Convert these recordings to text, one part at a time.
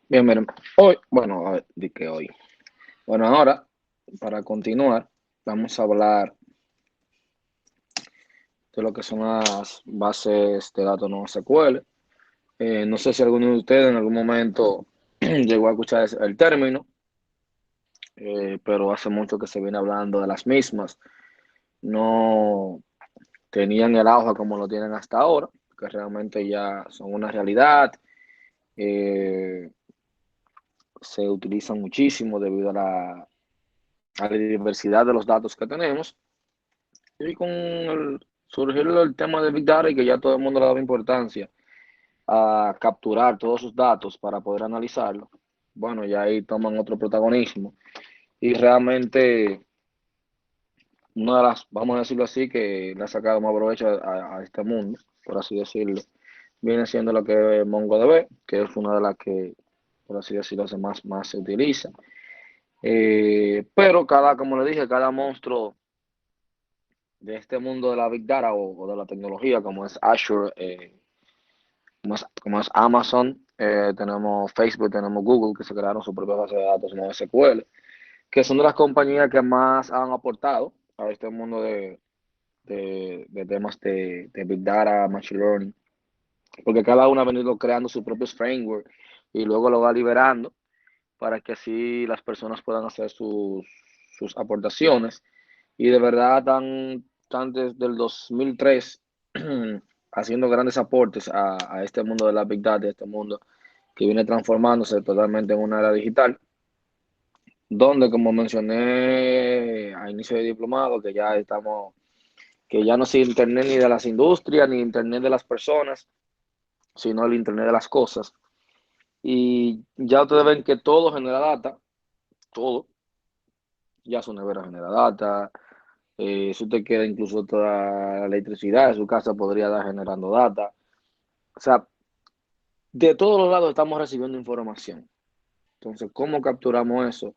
Bien, miren, hoy, bueno, a ver, di que hoy. Bueno, ahora, para continuar, vamos a hablar de lo que son las bases de datos no SQL. No sé si alguno de ustedes en algún momento llegó a escuchar el término, pero hace mucho que se viene hablando de las mismas. No tenían el auge como lo tienen hasta ahora, que realmente ya son una realidad. Eh, Se utilizan muchísimo debido a la diversidad de los datos que tenemos. Y con surgir el tema de Big Data y que ya todo el mundo le daba importancia a capturar todos sus datos para poder analizarlo, bueno, ya ahí toman otro protagonismo. Y realmente, una de las, vamos a decirlo así, que le ha sacado más provecho a este mundo, por así decirlo, viene siendo lo que es MongoDB, que es una de las que, por así decirlo, más se utiliza. Pero cada, como le dije, cada monstruo de este mundo de la Big Data o de la tecnología, como es Azure, como es Amazon, tenemos Facebook, tenemos Google, que se crearon su propia base de datos no SQL, que son de las compañías que más han aportado a este mundo de temas de Big Data, Machine Learning, porque cada uno ha venido creando sus propios frameworks y luego lo va liberando para que así las personas puedan hacer sus aportaciones. Y de verdad están desde el 2003 haciendo grandes aportes a este mundo de la Big Data, este mundo que viene transformándose totalmente en una era digital, donde, como mencioné a inicio de diplomado, que ya no es Internet ni de las industrias, ni Internet de las personas, sino el Internet de las cosas. Y ya ustedes ven que todo genera data, todo, ya su nevera genera data, si usted quiere incluso toda la electricidad de su casa podría estar generando data. O sea, de todos los lados estamos recibiendo información. Entonces, ¿cómo capturamos eso?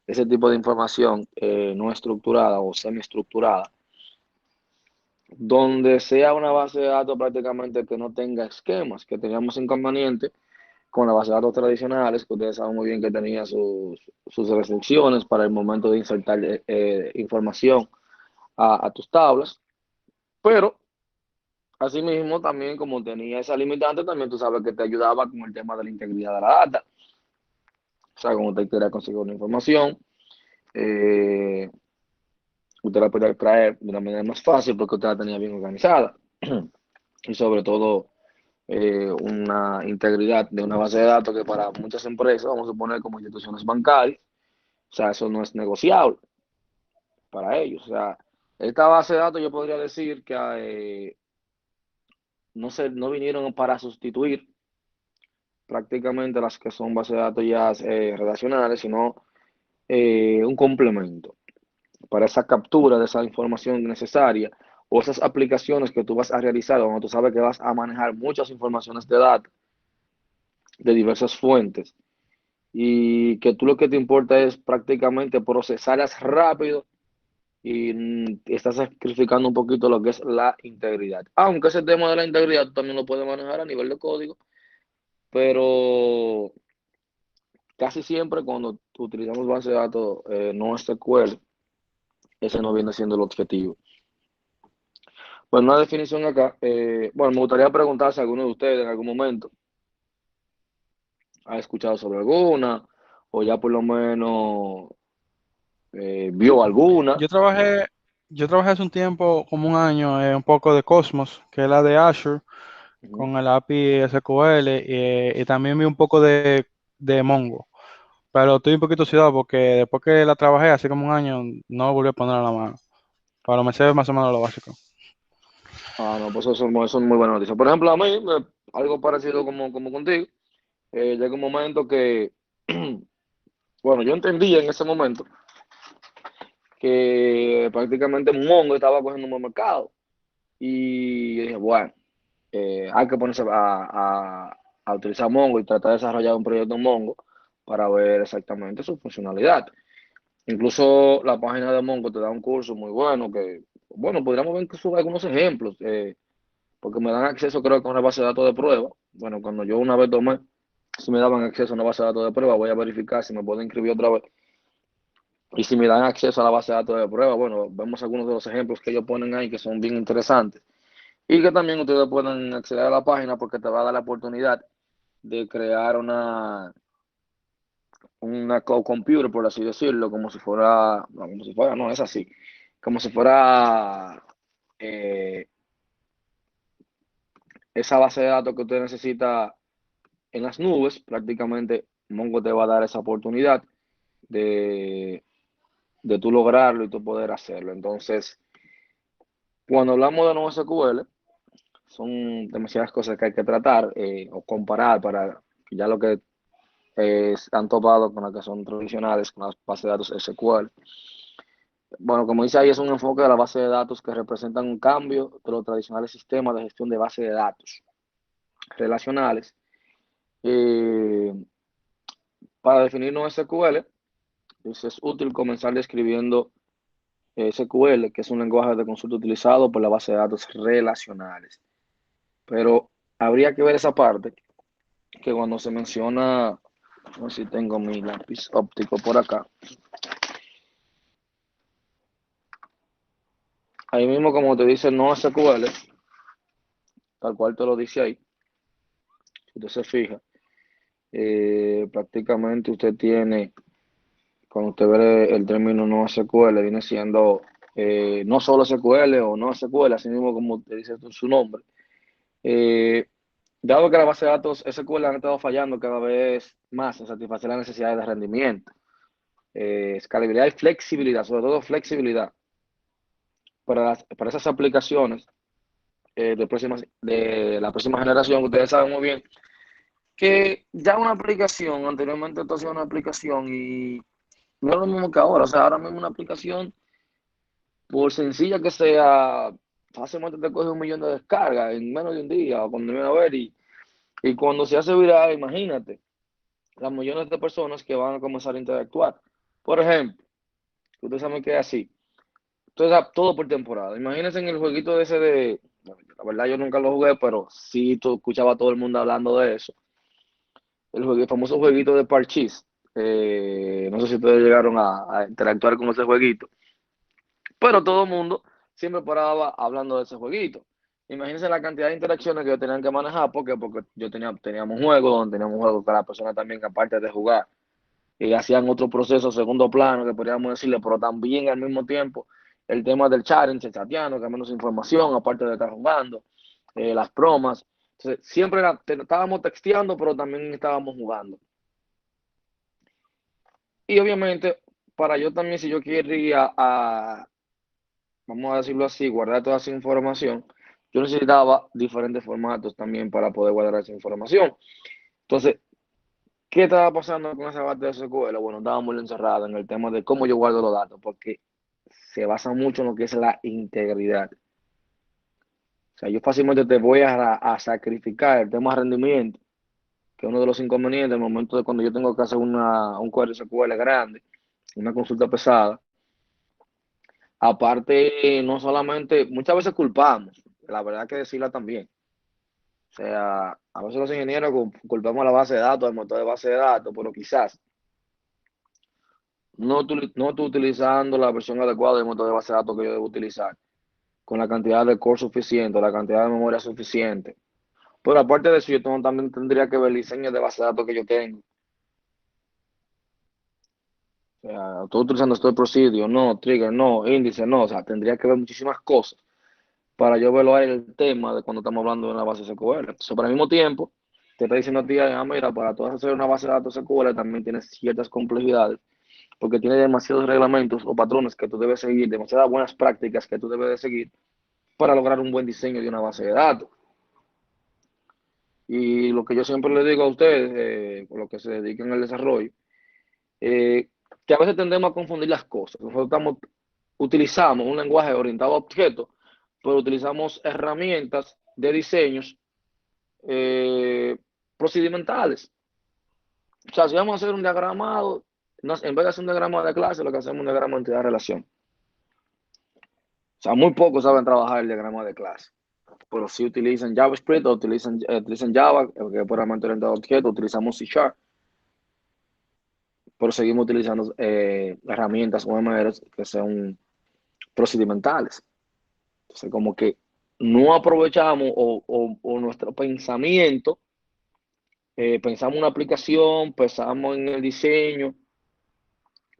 Ese tipo de información no estructurada o semiestructurada, donde sea una base de datos prácticamente que no tenga esquemas, que teníamos inconveniente con las bases de datos tradicionales, que ustedes saben muy bien que tenía sus restricciones para el momento de insertar información a tus tablas, pero asimismo también como tenía esa limitante, también tú sabes que te ayudaba con el tema de la integridad de la data, o sea, como usted quiera conseguir una información, eh, usted la podía extraer de una manera más fácil porque usted la tenía bien organizada y sobre todo una integridad de una base de datos que para muchas empresas, vamos a suponer como instituciones bancarias, o sea, eso no es negociable para ellos. O sea, esta base de datos yo podría decir que no vinieron para sustituir prácticamente las que son bases de datos ya relacionales, sino un complemento para esa captura de esa información necesaria o esas aplicaciones que tú vas a realizar, donde tú sabes que vas a manejar muchas informaciones de datos de diversas fuentes y que tú lo que te importa es prácticamente procesarlas rápido y estás sacrificando un poquito lo que es la integridad. Aunque ese tema de la integridad tú también lo puedes manejar a nivel de código, pero casi siempre cuando utilizamos base de datos no SQL, ese no viene siendo el objetivo. Bueno, una definición acá. Bueno, me gustaría preguntar si alguno de ustedes en algún momento ha escuchado sobre alguna o ya por lo menos vio alguna. Yo trabajé, yo trabajé hace un tiempo, como un año, un poco de Cosmos, que es la de Azure, Ujú. con el API SQL, y también vi un poco de Mongo. Pero estoy un poquito oxidado porque después que la trabajé hace como un año, no volví a poner a la mano. Pero me sé más o menos lo básico. Ah, no, pues eso es muy buena noticia. Por ejemplo, a mí, algo parecido como contigo, llega un momento que, bueno, yo entendía en ese momento que prácticamente Mongo estaba cogiendo un buen mercado. Y yo dije, bueno, hay que ponerse a utilizar Mongo y tratar de desarrollar un proyecto en Mongo para ver exactamente su funcionalidad. Incluso la página de Mongo te da un curso muy bueno que, bueno, podríamos ver que sube algunos ejemplos, porque me dan acceso creo que a una base de datos de prueba. Bueno, cuando yo una vez tomé, Si me daban acceso a una base de datos de prueba, voy a verificar si me puedo inscribir otra vez. Y si me dan acceso a la base de datos de prueba, bueno, vemos algunos de los ejemplos que ellos ponen ahí que son bien interesantes. Y que también ustedes pueden acceder a la página porque te va a dar la oportunidad de crear una co-computer, por así decirlo, como si fuera, no, como si fuera, no, es así, como si fuera eh, esa base de datos que usted necesita en las nubes. Prácticamente Mongo te va a dar esa oportunidad de, de tú lograrlo y tú poder hacerlo. Entonces, cuando hablamos de NoSQL, son demasiadas cosas que hay que tratar o comparar para ya lo que han topado con las que son tradicionales, con las bases de datos SQL. Bueno, como dice ahí, es un enfoque de la base de datos que representan un cambio de los tradicionales sistemas de gestión de base de datos relacionales. Eh, para definir NoSQL, pues es útil comenzar describiendo SQL, que es un lenguaje de consulta utilizado por la base de datos relacionales. Pero habría que ver esa parte, que cuando se menciona, no sé si tengo mi lápiz óptico por acá, ahí mismo como te dice NoSQL, tal cual te lo dice ahí, si usted se fija, prácticamente usted tiene, cuando usted ve el término NoSQL, viene siendo no solo SQL o NoSQL, así mismo como te dice su nombre. Eh, Dado que la base de datos SQL han estado fallando cada vez más en satisfacer las necesidades de rendimiento, escalabilidad y flexibilidad, sobre todo flexibilidad para esas aplicaciones de la próxima generación, ustedes saben muy bien que ya una aplicación, anteriormente esto hacía una aplicación y no es lo mismo que ahora. O sea, ahora mismo una aplicación, por sencilla que sea, fácilmente te coge 1 millón de descargas en menos de un día o cuando viene a ver. Y cuando se hace viral, imagínate las millones de personas que van a comenzar a interactuar. Por ejemplo, ustedes saben que es así. Entonces, todo por temporada. Imagínense en el jueguito ese de, bueno, la verdad yo nunca lo jugué, pero sí tú escuchaba a todo el mundo hablando de eso. El famoso jueguito de Parchís. No sé si ustedes llegaron a interactuar con ese jueguito, pero todo el mundo siempre paraba hablando de ese jueguito. Imagínense la cantidad de interacciones que yo tenía que manejar, porque teníamos juegos donde teníamos juegos que las personas también, aparte de jugar, hacían otro proceso segundo plano, que podríamos decirle, pero también al mismo tiempo el tema del chatting, chateando, cambiando información, aparte de estar jugando, las bromas. Entonces, siempre estábamos texteando, pero también estábamos jugando. Y obviamente, para yo también, si yo quería, vamos a decirlo así, guardar toda esa información, yo necesitaba diferentes formatos también para poder guardar esa información. Entonces, ¿qué estaba pasando con esa base de SQL? Bueno, estábamos muy encerrados en el tema de cómo yo guardo los datos, porque se basa mucho en lo que es la integridad. O sea, yo fácilmente te voy a sacrificar el tema de rendimiento, que es uno de los inconvenientes en el momento de cuando yo tengo que hacer un query SQL grande, una consulta pesada. Aparte, no solamente, muchas veces culpamos, la verdad que decirla también. O sea, a veces los ingenieros culpamos a la base de datos, al motor de base de datos, pero quizás no estoy utilizando la versión adecuada del motor de base de datos que yo debo utilizar, con la cantidad de core suficiente, la cantidad de memoria suficiente. Pero aparte de eso, yo también tendría que ver el diseño de base de datos que yo tengo. O sea, estoy utilizando Store Procedure, no, Trigger, no, índice, no. O sea, tendría que ver muchísimas cosas para yo evaluar el tema de cuando estamos hablando de una base SQL. Entonces, pero al mismo tiempo, te está diciendo a ti, mira, para tú hacer una base de datos SQL también tienes ciertas complejidades, porque tiene demasiados reglamentos o patrones que tú debes seguir, demasiadas buenas prácticas que tú debes de seguir para lograr un buen diseño de una base de datos. Y lo que yo siempre le digo a ustedes, por lo que se dediquen al desarrollo, eh, que a veces tendemos a confundir las cosas. Utilizamos un lenguaje orientado a objetos, pero utilizamos herramientas de diseños eh, procedimentales. O sea, si vamos a hacer un diagramado, en vez de hacer un diagrama de clase, lo que hacemos es un diagrama de entidad-relación. O sea, muy pocos saben trabajar el diagrama de clase. pero sí utilizan JavaScript o utilizan Java, que es puramente orientado a objetos, utilizamos C Sharp, pero seguimos utilizando herramientas o OMRs que son procedimentales. Entonces, como que no aprovechamos o nuestro pensamiento, pensamos en una aplicación, pensamos en el diseño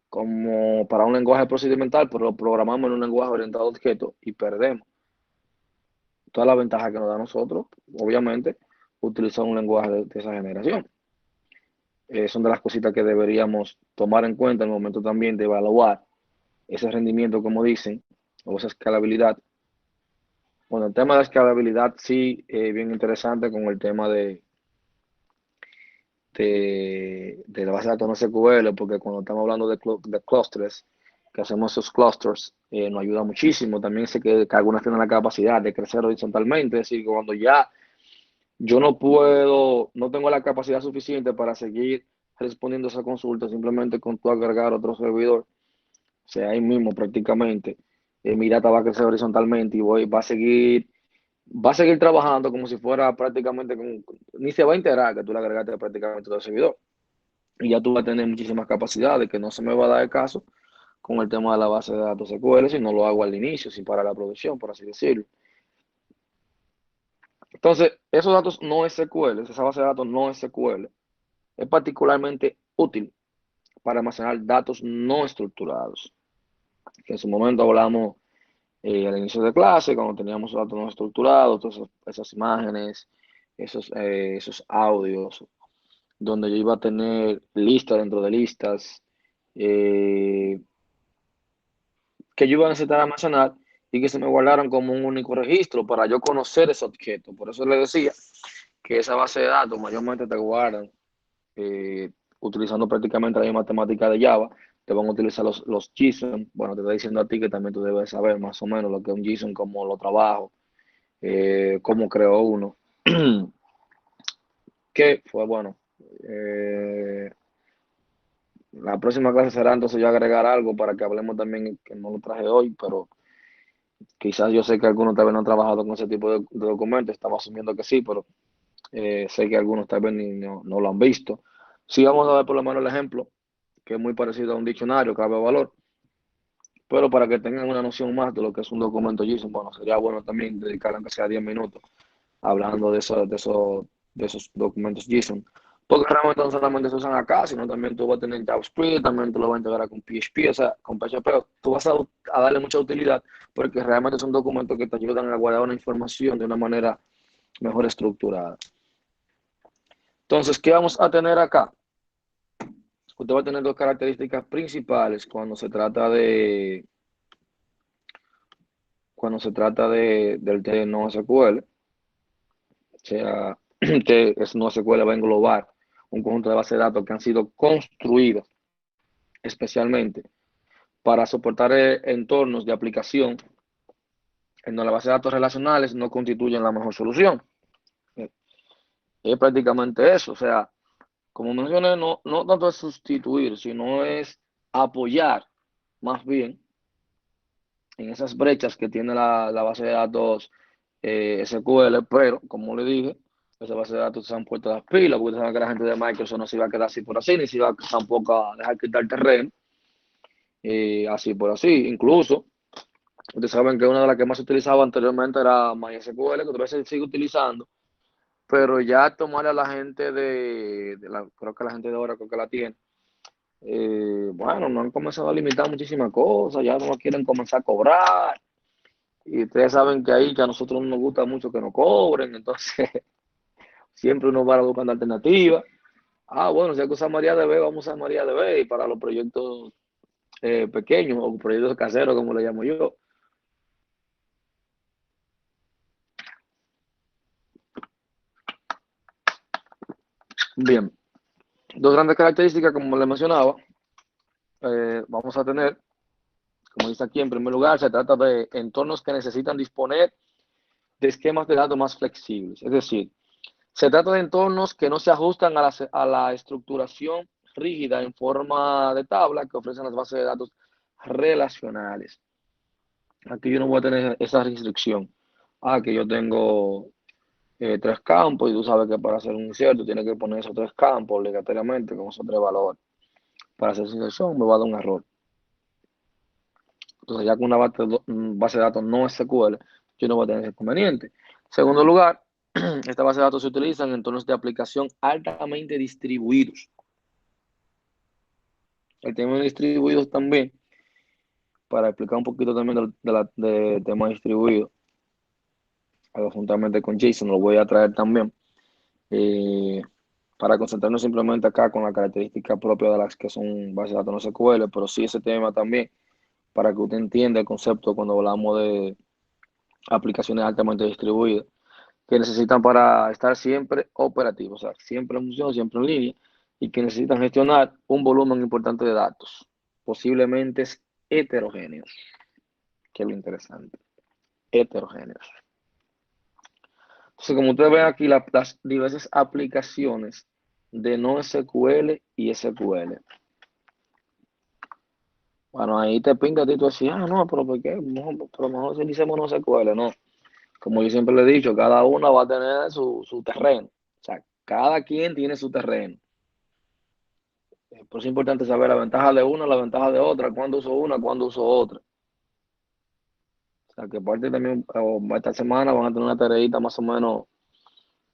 como para un lenguaje procedimental, pero lo programamos en un lenguaje orientado a objetos y perdemos toda la ventaja que nos da a nosotros, obviamente, utilizar un lenguaje de esa generación. Son de las cositas que deberíamos tomar en cuenta en el momento también de evaluar ese rendimiento, como dicen, o esa escalabilidad. Bueno, el tema de la escalabilidad sí, bien interesante con el tema de la base de datos no SQL, porque cuando estamos hablando de clusters, que hacemos esos clusters, nos ayuda muchísimo. También sé que algunas tienen la capacidad de crecer horizontalmente, es decir, cuando ya yo no tengo la capacidad suficiente para seguir respondiendo esa consulta, simplemente con tu agregar otro servidor, o sea, ahí mismo prácticamente, mi data va a crecer horizontalmente y va a seguir trabajando como si fuera prácticamente, ni se va a enterar que tú le agregaste prácticamente todo el servidor. Y ya tú vas a tener muchísimas capacidades que no se me va a dar el caso con el tema de la base de datos SQL si no lo hago al inicio, sin parar la producción, por así decirlo. Entonces, esos datos no SQL, esa base de datos no SQL, es particularmente útil para almacenar datos no estructurados. Que en su momento hablamos al inicio de clase, cuando teníamos datos no estructurados, todas esas imágenes, esos audios, donde yo iba a tener listas dentro de listas, eh, que yo iba a necesitar almacenar y que se me guardaran como un único registro para yo conocer ese objeto. Por eso le decía que esa base de datos mayormente te guardan eh, utilizando prácticamente la misma temática de Java. Te van a utilizar los JSON. Bueno, te estoy diciendo a ti que también tú debes saber más o menos lo que es un JSON, cómo lo trabajo, cómo creo uno. Que fue bueno. Eh, la próxima clase será entonces yo agregar algo para que hablemos también, que no lo traje hoy, pero quizás yo sé que algunos tal vez no han trabajado con ese tipo de documentos, estaba asumiendo que sí, pero sé que algunos tal vez no lo han visto. Sí, vamos a ver por lo menos el ejemplo, que es muy parecido a un diccionario, cabe valor, pero para que tengan una noción más de lo que es un documento JSON, bueno, sería bueno también dedicar aunque sea 10 minutos hablando de esos documentos JSON. Porque realmente no solamente se usan acá, sino también tú vas a tener JavaScript, también tú lo vas a integrar con PHP, o sea, con PHP, tú vas a darle mucha utilidad porque realmente son documentos que te ayudan a guardar una información de una manera mejor estructurada. Entonces, ¿qué vamos a tener acá? Usted va a tener dos características principales cuando se trata del T no SQL, o sea, que es no SQL va a englobar un conjunto de bases de datos que han sido construidas especialmente para soportar entornos de aplicación en donde las bases de datos relacionales no constituyen la mejor solución. Es prácticamente eso, o sea, como mencioné, no tanto es sustituir, sino es apoyar más bien en esas brechas que tiene la base de datos SQL, pero como le dije, esa base de datos se han puesto las pilas, porque saben que la gente de Microsoft no se iba a quedar así por así, ni se iba tampoco a dejar quitar terreno, así por así. Incluso, ustedes saben que una de las que más se utilizaba anteriormente era MySQL, que otra vez se sigue utilizando, pero ya tomar a la gente creo que la gente de ahora creo que la tiene. Bueno, no han comenzado a limitar muchísimas cosas, ya no quieren comenzar a cobrar. Y ustedes saben que ahí que a nosotros no nos gusta mucho que nos cobren, entonces siempre uno va buscando alternativas. Ah, bueno, si hay que usar María DB, vamos a usar María DB y para los proyectos pequeños o proyectos caseros, como le llamo yo. Bien, dos grandes características, como le mencionaba, vamos a tener, como dice aquí, en primer lugar, se trata de entornos que necesitan disponer de esquemas de datos más flexibles. Es decir, se trata de entornos que no se ajustan a la estructuración rígida en forma de tabla que ofrecen las bases de datos relacionales. Aquí yo no voy a tener esa restricción. Que yo tengo tres campos y tú sabes que para hacer un incierto tienes que poner esos tres campos obligatoriamente con esos tres valores. Para hacer esa inserción me va a dar un error. Entonces, ya con una base de datos no SQL, yo no voy a tener ese inconveniente. Segundo lugar, esta base de datos se utiliza en entornos de aplicación altamente distribuidos. El tema de distribuidos también, para explicar un poquito también de tema distribuido, juntamente con Jason, lo voy a traer también, eh, para concentrarnos simplemente acá con la característica propia de las que son bases de datos no SQL, pero sí ese tema también, para que usted entienda el concepto cuando hablamos de aplicaciones altamente distribuidas, que necesitan para estar siempre operativos, o sea, siempre en función, siempre en línea, y que necesitan gestionar un volumen importante de datos, posiblemente heterogéneos, que es lo interesante, heterogéneos. Entonces, como ustedes ven aquí, las diversas aplicaciones de no SQL y SQL. Bueno, ahí te pinta a ti, tú decís, no, pero ¿por qué? No, pero mejor si decimos no SQL, no. Como yo siempre le he dicho, cada una va a tener su terreno. O sea, cada quien tiene su terreno. Por eso es importante saber la ventaja de una, la ventaja de otra, cuándo uso una, cuándo uso otra. O sea, que parte también, esta semana van a tener una tareita más o menos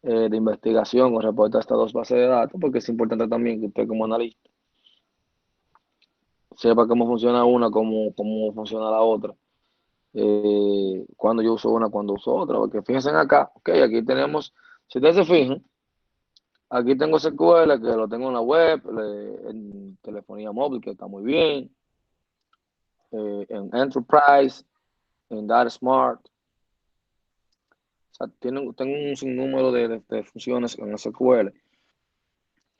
de investigación con respecto a estas dos bases de datos, porque es importante también que usted como analista sepa cómo funciona una, cómo funciona la otra, cuando yo uso una, cuando uso otra, porque fíjense acá, ok, aquí tenemos, si ustedes se fijan, aquí tengo SQL que lo tengo en la web, en telefonía móvil que está muy bien, en Enterprise, en Data Smart, o sea, tengo un sinnúmero de funciones en SQL.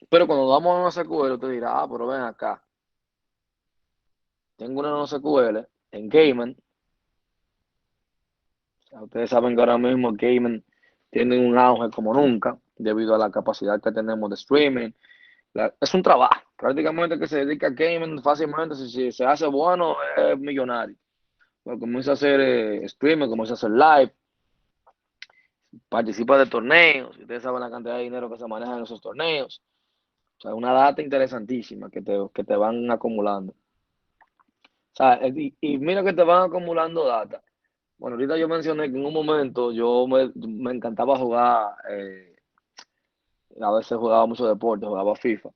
Pero cuando vamos a una SQL, usted dirá, pero ven acá, tengo una NoSQL en Cayman. O sea, ustedes saben que ahora mismo Cayman tiene un auge como nunca, debido a la capacidad que tenemos de streaming. Es un trabajo, prácticamente que se dedica a Cayman fácilmente, si se hace bueno, es millonario. Pues comienza a hacer streaming, comienza a hacer live, participa de torneos, y ustedes saben la cantidad de dinero que se maneja en esos torneos. O sea, una data interesantísima que te van acumulando. O sea, y mira que te van acumulando data. Bueno, ahorita yo mencioné que en un momento yo me encantaba jugar, a veces jugaba mucho deporte, jugaba FIFA.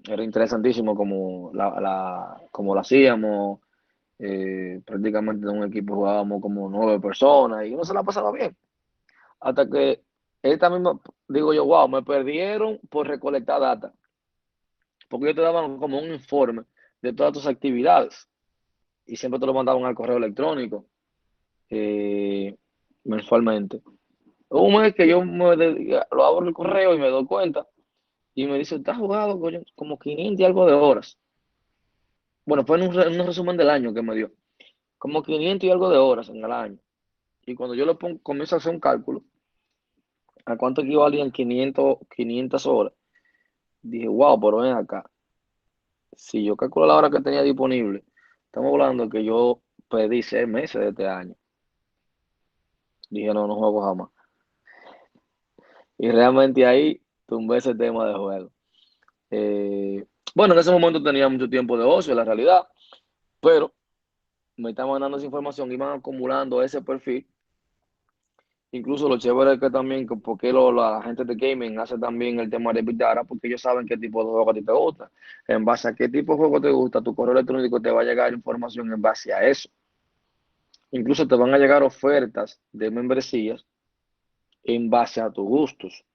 Era interesantísimo como lo hacíamos. Prácticamente en un equipo jugábamos como 9 personas y uno se la pasaba bien. Hasta que esta misma, digo yo, wow, me perdieron por recolectar data. Porque ellos te daban como un informe de todas tus actividades y siempre te lo mandaban al correo electrónico eh, mensualmente. Un mes que lo abro el correo y me doy cuenta y me dice, usted ha jugado como 500 y algo de horas. Bueno, fue en un resumen del año que me dio, como 500 y algo de horas en el año. Y cuando yo comienzo a hacer un cálculo, ¿a cuánto equivalían 500 horas? Dije, wow, pero ven acá. Si yo calculo la hora que tenía disponible, estamos hablando que yo pedí 6 meses de este año. Dije, no, no juego jamás. Y realmente ahí tumbé ese tema de juego. Eh, bueno, en ese momento tenía mucho tiempo de ocio, la realidad, pero me estaban dando esa información, iban acumulando ese perfil. Incluso lo chévere es que también, porque la gente de gaming hace también el tema de Big Data, porque ellos saben qué tipo de juego a ti te gusta. En base a qué tipo de juego te gusta, tu correo electrónico te va a llegar información en base a eso. Incluso te van a llegar ofertas de membresías en base a tus gustos.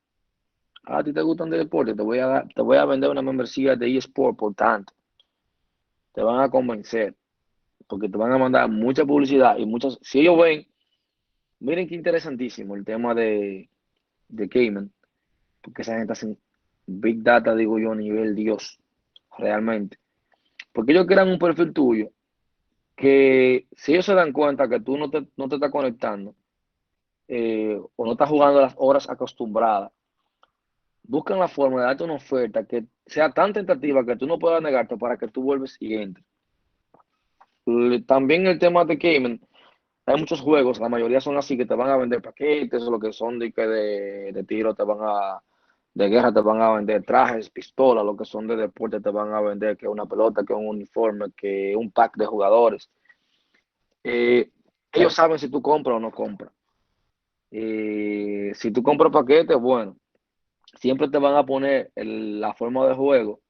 A ti te gustan de deporte, te voy a vender una membresía de eSport, por tanto, te van a convencer, porque te van a mandar mucha publicidad y muchas, si ellos ven, miren qué interesantísimo el tema de Cayman, porque esa gente hace Big Data, digo yo, a nivel Dios, realmente. Porque ellos crean un perfil tuyo que si ellos se dan cuenta que tú no te estás conectando o no estás jugando las horas acostumbradas, buscan la forma de darte una oferta que sea tan tentativa que tú no puedas negarte para que tú vuelves y entres. También el tema de Cayman, hay muchos juegos, la mayoría son así, que te van a vender paquetes, o lo que son de tiro, de guerra te van a vender trajes, pistolas, lo que son de deporte te van a vender que una pelota, que un uniforme, que un pack de jugadores. Ellos saben si tú compras o no compras. Si tú compras paquetes, bueno, siempre te van a poner la forma de juego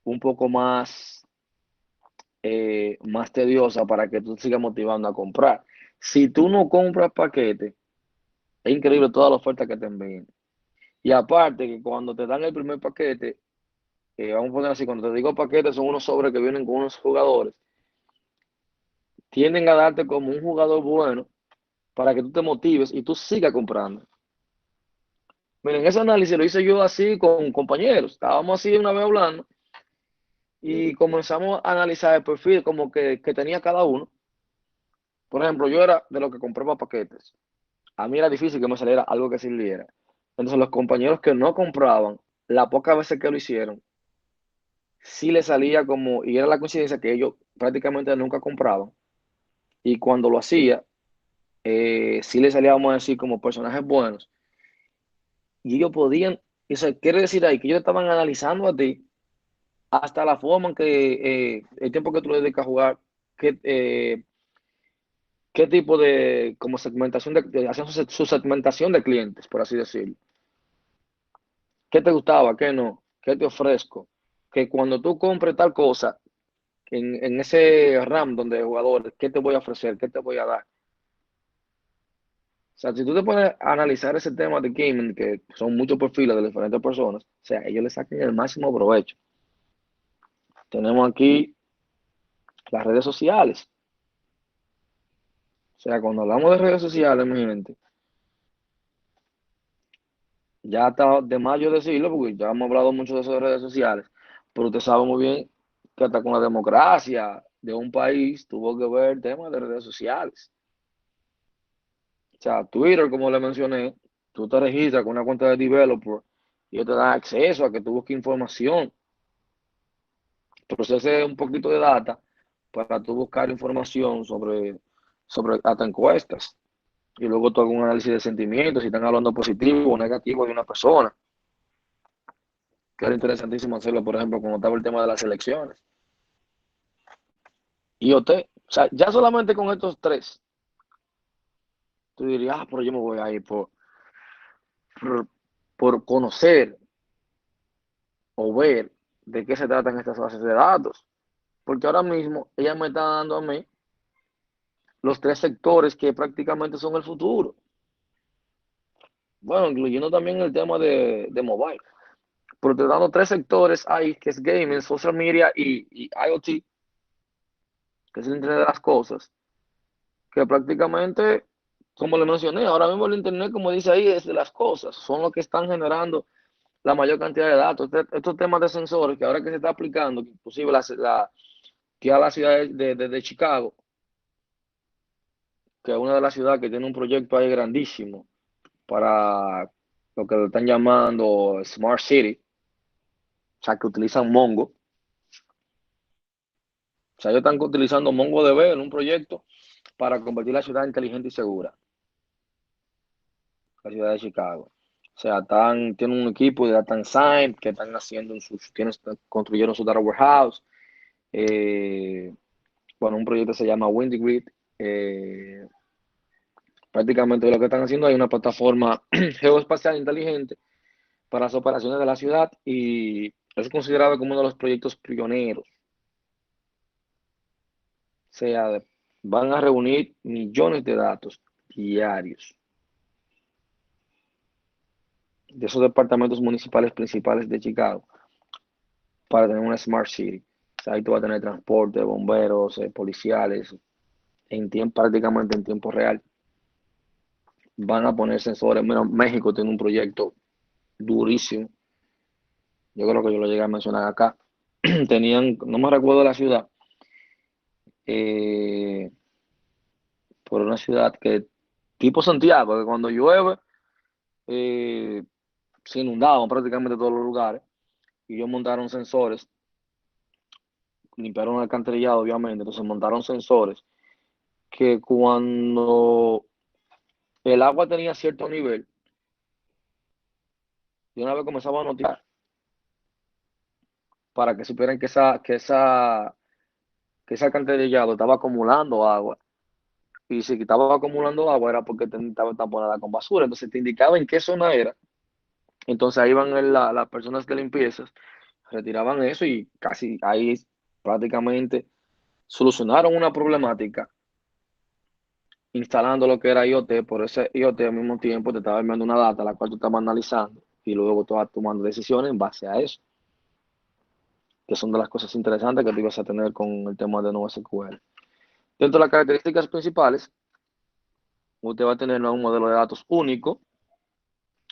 un poco más tediosa para que tú sigas motivando a comprar. Si tú no compras paquete, es increíble toda la oferta que te envíen. Y aparte que cuando te dan el primer paquete, vamos a poner así, cuando te digo paquete, son unos sobres que vienen con unos jugadores, tienden a darte como un jugador bueno para que tú te motives y tú sigas comprando. Miren, ese análisis lo hice yo así con compañeros. Estábamos así una vez hablando y comenzamos a analizar el perfil como que tenía cada uno. Por ejemplo, yo era de los que compraba paquetes. A mí era difícil que me saliera algo que sirviera. Entonces, los compañeros que no compraban, las pocas veces que lo hicieron, sí les salía como, y era la coincidencia que ellos prácticamente nunca compraban. Y cuando lo hacía, sí les salía, vamos a decir, como personajes buenos. Y ellos podían, eso quiere decir ahí que ellos estaban analizando a ti hasta la forma en que el tiempo que tú le dedicas a jugar, qué, qué tipo de, como segmentación, hacían su segmentación de clientes, por así decirlo. ¿Qué te gustaba? ¿Qué no? ¿Qué te ofrezco? Que cuando tú compres tal cosa, en ese RAM donde hay jugadores, ¿qué te voy a ofrecer? ¿Qué te voy a dar? O sea, si tú te pones a analizar ese tema de gaming, que son muchos perfiles de diferentes personas, o sea, ellos le sacan el máximo provecho. Tenemos aquí las redes sociales. O sea, cuando hablamos de redes sociales, mi gente, ya está de más yo decirlo, porque ya hemos hablado mucho de eso de redes sociales, pero usted sabe muy bien que hasta con la democracia de un país tuvo que ver el tema de redes sociales. O sea, Twitter, como le mencioné, tú te registras con una cuenta de developer y ellos te dan acceso a que tú busques información, proceses un poquito de data para tú buscar información sobre hasta encuestas. Y luego tú hagas un análisis de sentimientos, si están hablando positivo o negativo de una persona. Que era interesantísimo hacerlo, por ejemplo, cuando estaba el tema de las elecciones. Y usted, o sea, ya solamente con estos tres, tú dirías, pero yo me voy a ir por, por conocer o ver de qué se tratan estas bases de datos. Porque ahora mismo ella me está dando a mí los tres sectores que prácticamente son el futuro. Bueno, incluyendo también el tema de mobile. Pero te dando tres sectores ahí, que es gaming, social media y IoT, que es el Internet de las cosas, que prácticamente, como le mencioné, ahora mismo el Internet, como dice ahí, es de las cosas, son los que están generando la mayor cantidad de datos. Estos temas de sensores, que ahora que se está aplicando, inclusive que a la ciudad de Chicago, que es una de las ciudades que tiene un proyecto ahí grandísimo para lo que lo están llamando Smart City, o sea, que utilizan Mongo. O sea, ellos están utilizando MongoDB en un proyecto para convertir la ciudad inteligente y segura, la ciudad de Chicago. O sea, tienen un equipo de data science que están haciendo construyeron su data warehouse. Eh, bueno, un proyecto se llama WindyGrid. Eh, Prácticamente lo que están haciendo hay una plataforma geoespacial inteligente para las operaciones de la ciudad y es considerado como uno de los proyectos pioneros. O sea, van a reunir millones de datos diarios de esos departamentos municipales principales de Chicago para tener una Smart City. O sea, ahí tú vas a tener transporte, bomberos, policiales, prácticamente en tiempo real. Van a poner sensores. Mira, México tiene un proyecto durísimo. Yo creo que yo lo llegué a mencionar acá. Tenían, no me recuerdo la ciudad, eh, por una ciudad que, tipo Santiago, que cuando llueve, eh, se inundaban prácticamente todos los lugares. Y ellos montaron sensores, limpiaron el alcantarillado, obviamente, entonces montaron sensores que cuando el agua tenía cierto nivel, de una vez comenzaba a notificar para que supieran que ese alcantarillado estaba acumulando agua. Y si estaba acumulando agua era porque estaba taponada con basura. Entonces te indicaba en qué zona era. Entonces ahí van las personas de limpiezas, retiraban eso y casi ahí prácticamente solucionaron una problemática instalando lo que era IoT. Por ese IoT al mismo tiempo te estaba enviando una data la cual tú estabas analizando y luego tú vas tomando decisiones en base a eso, que son de las cosas interesantes que tú ibas a tener con el tema de NoSQL. Dentro de las características principales, usted va a tener un modelo de datos único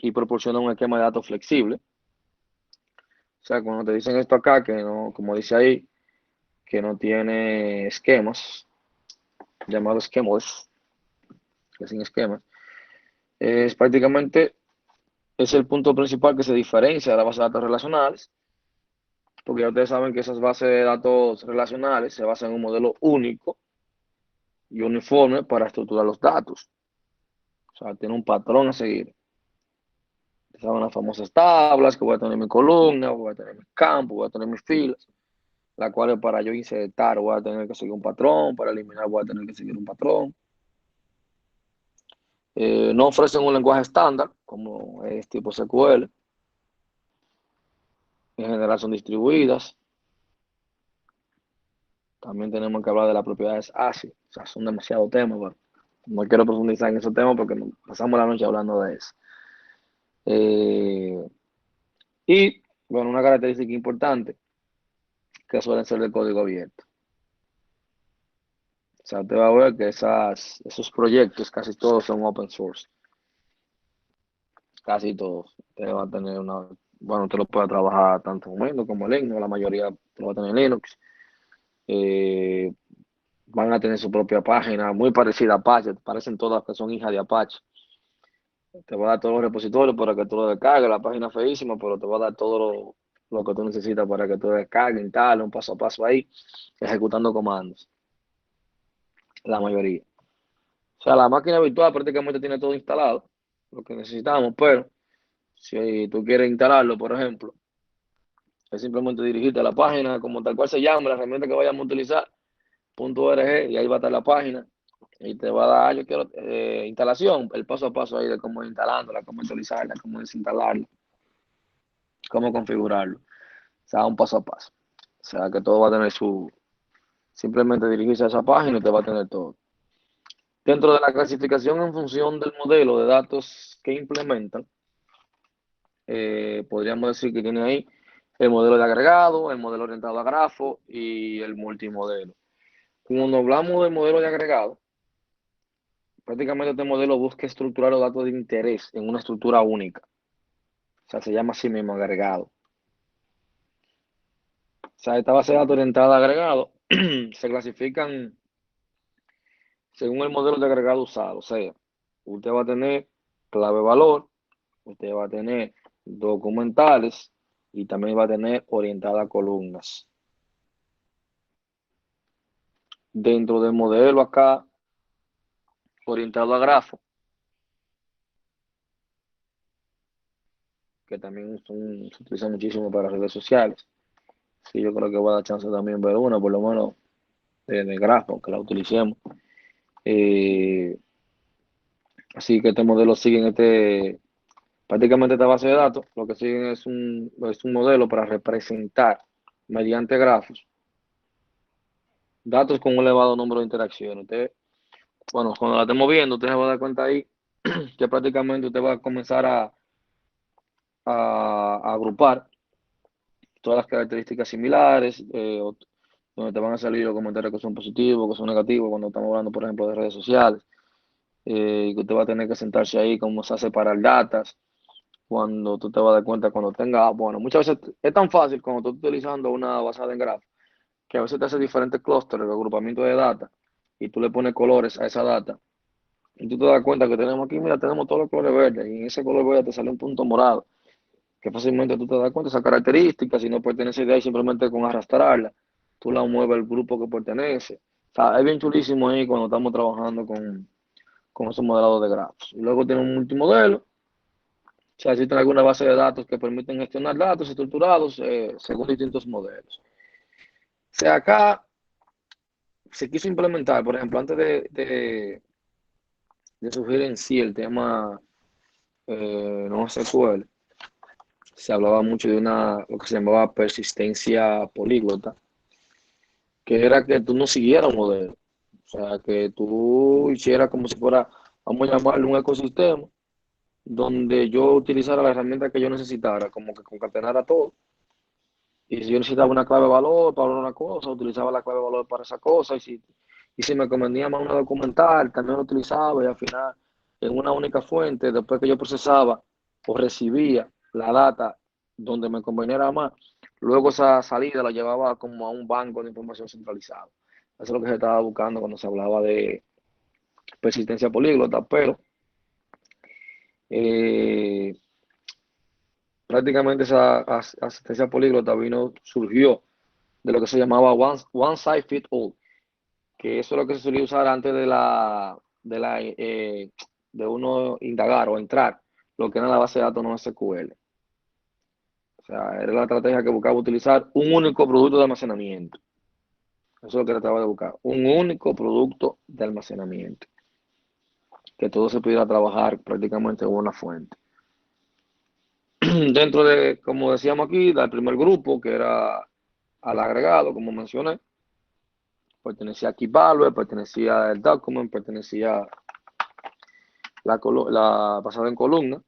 y proporciona un esquema de datos flexible. O sea, cuando te dicen esto acá, que no, como dice ahí, que no tiene esquemas, llamados schemas, que sin esquemas, es prácticamente es el punto principal que se diferencia de la base de datos relacionales, porque ya ustedes saben que esas bases de datos relacionales se basan en un modelo único y uniforme para estructurar los datos. O sea, tiene un patrón a seguir. Saben las famosas tablas, que voy a tener mi columna, voy a tener mis campos, voy a tener mis filas, las cuales para yo insertar voy a tener que seguir un patrón, para eliminar voy a tener que seguir un patrón. No ofrecen un lenguaje estándar, como es tipo SQL. En general son distribuidas. También tenemos que hablar de las propiedades ASIC. O sea, son demasiados temas, pero no quiero profundizar en esos temas porque pasamos la noche hablando de eso. Y, bueno, una característica importante que suelen ser el código abierto. O sea, te va a ver que esos proyectos casi todos son open source. Casi todos. Te va a tener bueno, usted lo puede trabajar tanto en Windows como en Linux, la mayoría lo va a tener en Linux. Eh, Van a tener su propia página, muy parecida a Apache, parecen todas que son hijas de Apache. Te va a dar todos los repositorios para que tú lo descargues, la página feísima, pero te va a dar todo lo que tú necesitas para que tú descargues, instales un paso a paso ahí, ejecutando comandos, la mayoría. O sea, la máquina virtual prácticamente tiene todo instalado, lo que necesitamos, pero si tú quieres instalarlo, por ejemplo, es simplemente dirigirte a la página, como tal cual se llama, la herramienta que vayamos a utilizar, .org, y ahí va a estar la página, y te va a dar, yo quiero instalación, el paso a paso ahí de cómo instalándola, cómo actualizarla, cómo desinstalarla, cómo configurarlo. O sea, un paso a paso. O sea, que todo va a tener simplemente dirigirse a esa página y te va a tener todo. Dentro de la clasificación en función del modelo de datos que implementan, podríamos decir que tiene ahí el modelo de agregado, el modelo orientado a grafo y el multimodelo. Cuando hablamos del modelo de agregado, prácticamente este modelo busca estructurar los datos de interés en una estructura única. O sea, se llama así mismo agregado. O sea, esta base de datos orientada a agregado se clasifican según el modelo de agregado usado. O sea, usted va a tener clave valor, usted va a tener documentales y también va a tener orientada a columnas. Dentro del modelo acá, orientado a grafo, que también se utiliza muchísimo para redes sociales. Sí, yo creo que voy a dar chance también ver una, por lo menos de grafo, que la utilicemos. Eh, Así que este modelo sigue prácticamente esta base de datos, lo que siguen es un modelo para representar mediante grafos datos con un elevado número de interacciones. Bueno, cuando la estemos viendo, usted se va a dar cuenta ahí que prácticamente usted va a comenzar a agrupar todas las características similares, donde te van a salir los comentarios que son positivos, que son negativos, cuando estamos hablando, por ejemplo, de redes sociales, y que usted va a tener que sentarse ahí, cómo se hace para el datas, cuando tú te vas a dar cuenta, cuando tenga, bueno, muchas veces es tan fácil cuando tú estás utilizando una basada en grafo, que a veces te hace diferentes clústeres de agrupamiento de data, y tú le pones colores a esa data, y tú te das cuenta que tenemos aquí, mira, tenemos todos los colores verdes, y en ese color verde te sale un punto morado, que fácilmente tú te das cuenta de esa característica, si no pertenece de ahí, simplemente con arrastrarla, tú la mueves al grupo que pertenece, O sea, es bien chulísimo ahí cuando estamos trabajando con esos modelos de grafos. Y luego tiene un multimodelo. O sea, existen algunas bases de datos que permiten gestionar datos estructurados según distintos modelos. O sea, acá se quiso implementar, por ejemplo, antes de surgir en sí el tema no SQL, se hablaba mucho de lo que se llamaba persistencia políglota, que era que tú no siguieras un modelo. O sea, que tú hicieras como si fuera, vamos a llamarlo un ecosistema, donde yo utilizara la herramienta que yo necesitara, como que concatenara todo. Y si yo necesitaba una clave de valor para una cosa, utilizaba la clave de valor para esa cosa. Y si me convenía más una documental, también lo utilizaba. Y al final, en una única fuente, después que yo procesaba o recibía la data donde me conveniera más, luego esa salida la llevaba como a un banco de información centralizado. Eso es lo que se estaba buscando cuando se hablaba de persistencia políglota, pero eh, prácticamente esa asistencia políglota surgió de lo que se llamaba one size fit all, que eso es lo que se solía usar antes de uno indagar o entrar lo que era la base de datos no SQL. O sea, era la estrategia que buscaba utilizar un único producto de almacenamiento. Eso es lo que trataba de buscar, un único producto de almacenamiento, que todo se pudiera trabajar prácticamente en una fuente. Dentro de, como decíamos aquí, del primer grupo, que era al agregado, como mencioné, pertenecía a Key Value, pertenecía el Document, pertenecía la basada en columna.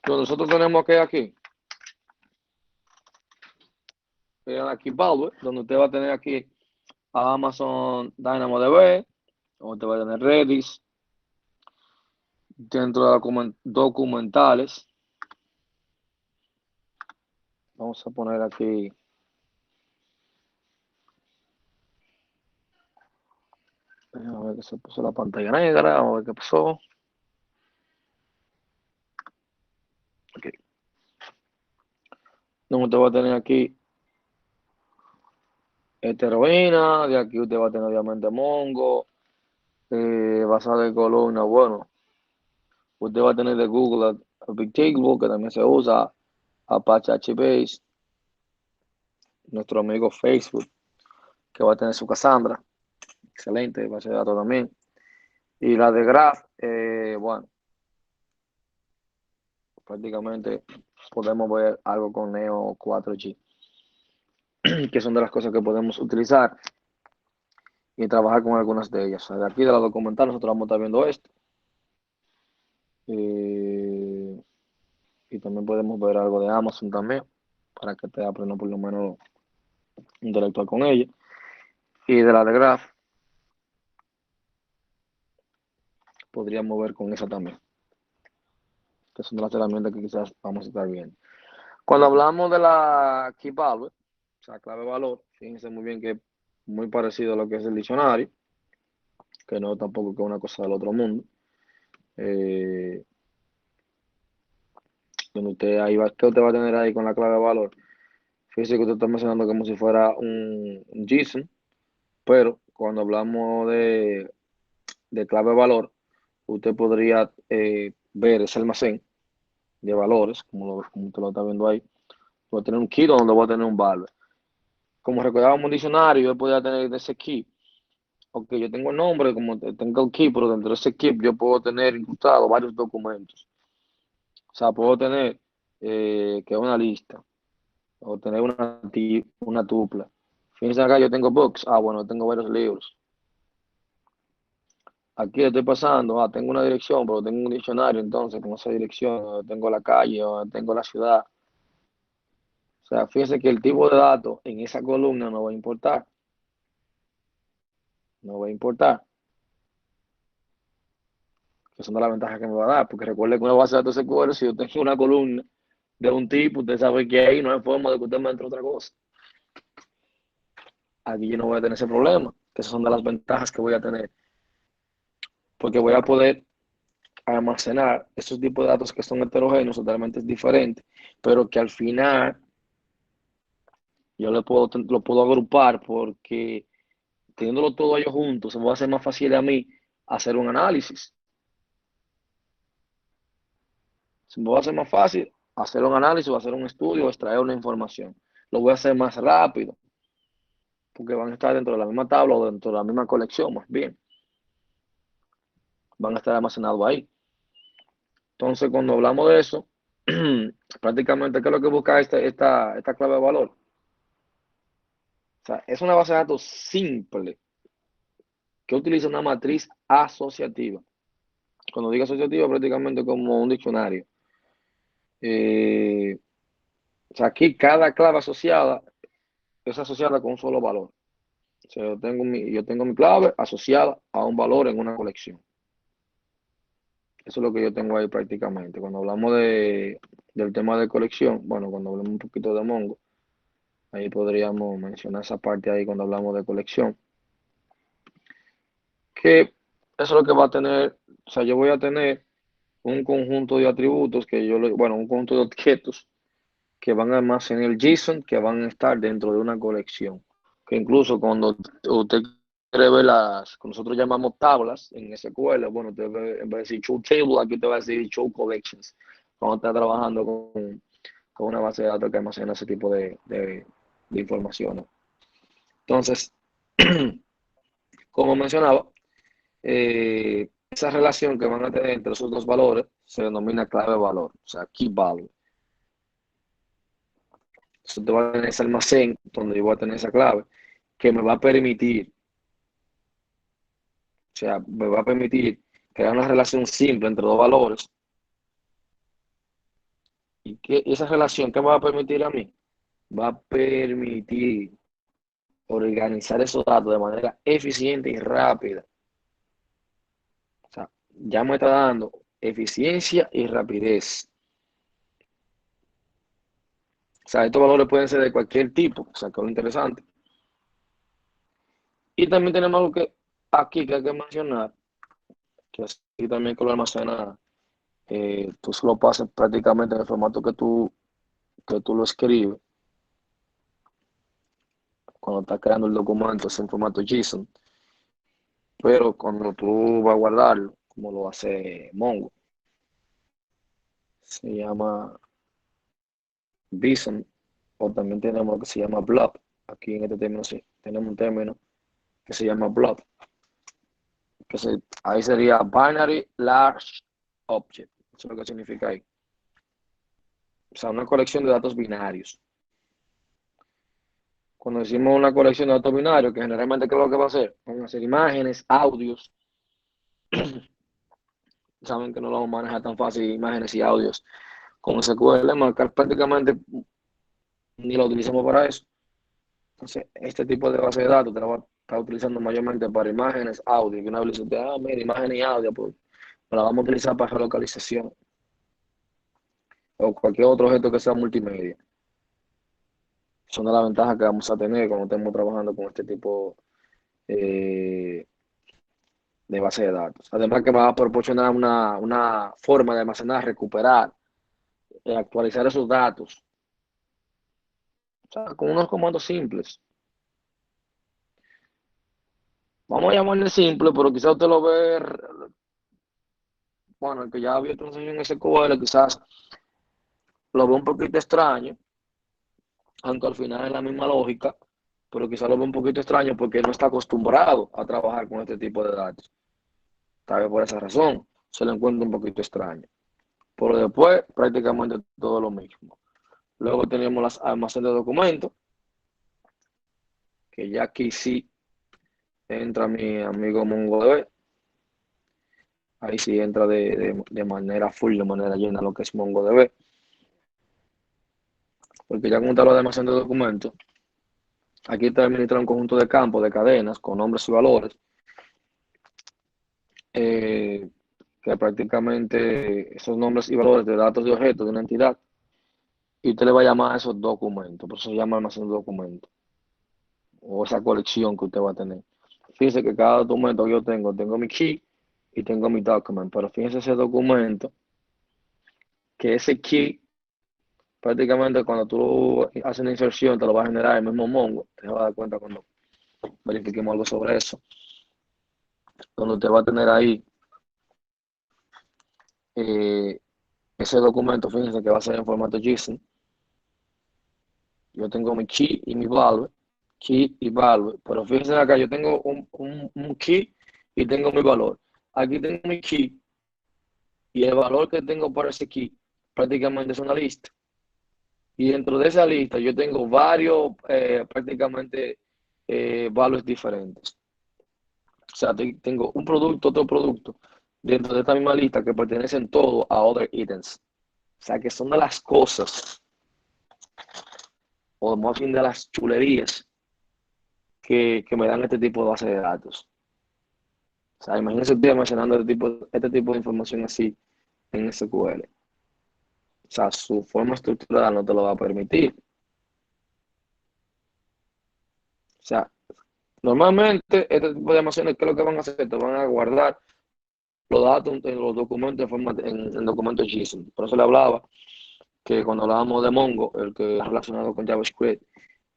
Lo que nosotros tenemos que aquí, aquí Value, donde usted va a tener aquí a Amazon DynamoDB, donde usted va a tener Redis, dentro de documentales. Vamos a poner aquí. A ver que se puso la pantalla negra, a ver qué pasó. Okay. Donde usted va a tener aquí heroína, de aquí usted va a tener obviamente Mongo, basada en columna, bueno, usted va a tener de Google a Bigtable, que también se usa, Apache HBase, nuestro amigo Facebook, que va a tener su Cassandra, excelente, base de datos también. Y la de Graph, bueno, prácticamente podemos ver algo con Neo 4G, que son de las cosas que podemos utilizar y trabajar con algunas de ellas. O sea, de aquí de la documental nosotros vamos a estar viendo esto. Y también podemos ver algo de Amazon también, para que te aprenda por lo menos interactuar con ella. Y de la de Graph, podríamos ver con esa también, que son las herramientas que quizás vamos a estar viendo. Cuando hablamos de la Key Value, o sea, clave valor, fíjense muy bien que es muy parecido a lo que es el diccionario, que no tampoco que es una cosa del otro mundo. Donde usted ahí va, ¿qué usted va a tener ahí con la clave de valor? Fíjese que usted está mencionando como si fuera un JSON, pero cuando hablamos de clave de valor, usted podría ver ese almacén de valores, como usted lo está viendo ahí. Va a tener un key donde va a tener un valor. Como recordábamos un diccionario, yo podría tener ese key. Ok, yo tengo el nombre, como tengo el key, pero dentro de ese key yo puedo tener incrustado varios documentos. O sea, puedo tener que una lista, o tener una tupla. Fíjense acá, yo tengo books. Ah, bueno, tengo varios libros. Aquí estoy pasando, tengo una dirección, pero tengo un diccionario, entonces con esa dirección, tengo la calle, tengo la ciudad. O sea, fíjense que el tipo de datos en esa columna no va a importar. No va a importar. Que son de las ventajas que me va a dar. Porque recuerde que una base de datos SQL, si yo tengo una columna de un tipo, usted sabe que ahí no hay forma de que usted me entre otra cosa. Aquí yo no voy a tener ese problema. Que esas son de las ventajas que voy a tener. Porque voy a poder almacenar esos tipos de datos que son heterogéneos, totalmente diferentes, pero que al final yo lo puedo agrupar porque teniéndolo todo ellos juntos, se me va a hacer más fácil a mí hacer un análisis. Se me va a hacer más fácil hacer un análisis o hacer un estudio o extraer una información. Lo voy a hacer más rápido porque van a estar dentro de la misma tabla o dentro de la misma colección, más bien. Van a estar almacenados ahí. Entonces, cuando hablamos de eso, prácticamente, ¿qué es lo que busca esta clave de valor? O sea, es una base de datos simple que utiliza una matriz asociativa. Cuando digo asociativa, prácticamente como un diccionario. Eh, o sea, aquí cada clave asociada es asociada con un solo valor. O sea, yo tengo mi clave asociada a un valor en una colección. Eso es lo que yo tengo ahí prácticamente. Cuando hablamos del tema de colección, bueno, cuando hablamos un poquito de Mongo, ahí podríamos mencionar esa parte ahí cuando hablamos de colección. Que eso es lo que va a tener, o sea, yo voy a tener un conjunto de atributos bueno, un conjunto de objetos que van a almacenar el JSON, que van a estar dentro de una colección. Que incluso cuando usted quiere ver que nosotros llamamos tablas en SQL, bueno, usted en vez de decir show table, aquí te va a decir show collections, cuando está trabajando con una base de datos que almacena ese tipo de información. Entonces, como mencionaba, esa relación que van a tener entre esos dos valores se denomina clave valor, o sea, key value. Eso te va a tener ese almacén donde yo voy a tener esa clave que me va a permitir, o sea, me va a permitir crear una relación simple entre dos valores. Y que esa relación, ¿qué me va a permitir a mí? Va a permitir organizar esos datos de manera eficiente y rápida. O sea, ya me está dando eficiencia y rapidez. O sea, estos valores pueden ser de cualquier tipo, o sea, que es lo interesante. Y también tenemos algo que aquí que hay que mencionar, que así también que lo almacena, tú solo pasas prácticamente en el formato que tú lo escribes. Cuando estás creando el documento es en formato JSON, pero cuando tú vas a guardarlo, como lo hace Mongo, se llama BSON, o también tenemos lo que se llama blob. Aquí en este término sí, tenemos un término que se llama blob, ahí sería Binary Large Object. Eso es lo que significa ahí. O sea, una colección de datos binarios. Cuando decimos una colección de datos binarios, que generalmente, ¿qué es lo que va a hacer? Van a ser imágenes, audios. Saben que no lo vamos a manejar tan fácil, imágenes y audios con SQL, marcar prácticamente ni lo utilizamos para eso. Entonces, este tipo de base de datos te la va a estar utilizando mayormente para imágenes, audio. Que una vez dice, mira, imágenes y audio, pues la vamos a utilizar para geolocalización o cualquier otro objeto que sea multimedia. Son de las ventajas que vamos a tener cuando estemos trabajando con este tipo eh, de base de datos. Además que va a proporcionar una forma de almacenar, recuperar, actualizar esos datos. O sea, con unos comandos simples. Vamos a llamarle simple, pero quizás usted lo ve, bueno, el que ya había transacción en SQL, quizás lo ve un poquito extraño, aunque al final es la misma lógica, pero quizás lo ve un poquito extraño porque no está acostumbrado a trabajar con este tipo de datos. Tal vez por esa razón se lo encuentra un poquito extraño. Pero después prácticamente todo lo mismo. Luego tenemos las almacenes de documentos, que ya aquí sí entra mi amigo MongoDB. Ahí sí entra de manera full, de manera llena lo que es MongoDB. Porque ya como está lo de almacén de documentos, aquí está administrado un conjunto de campos, de cadenas, con nombres y valores, que prácticamente esos nombres y valores de datos de objetos de una entidad, y usted le va a llamar a esos documentos, por eso se llama almacén de documentos, o esa colección que usted va a tener. Fíjese que cada documento que yo tengo mi key, y tengo mi document. Pero fíjense ese documento, que ese key, prácticamente cuando tú haces una inserción, te lo va a generar el mismo Mongo. Te vas a dar cuenta cuando verifiquemos algo sobre eso. Donde te va a tener ahí eh, ese documento, fíjense que va a ser en formato JSON. Yo tengo mi key y mi value, key y value, pero fíjense acá, yo tengo un key y tengo mi valor. Aquí tengo mi key y el valor que tengo para ese key prácticamente es una lista. Y dentro de esa lista yo tengo varios prácticamente valores diferentes. O sea, tengo un producto, otro producto, dentro de esta misma lista que pertenecen todos a other items. O sea, que son de las cosas, o más bien de las chulerías que me dan este tipo de base de datos. O sea, imagínense estoy almacenando este tipo de información así en SQL. O sea, su forma estructurada no te lo va a permitir. O sea, normalmente este tipo de almacenes, ¿qué es lo que van a hacer? Te van a guardar los datos en los documentos en documentos JSON. Por eso le hablaba que cuando hablábamos de Mongo, el que es relacionado con JavaScript,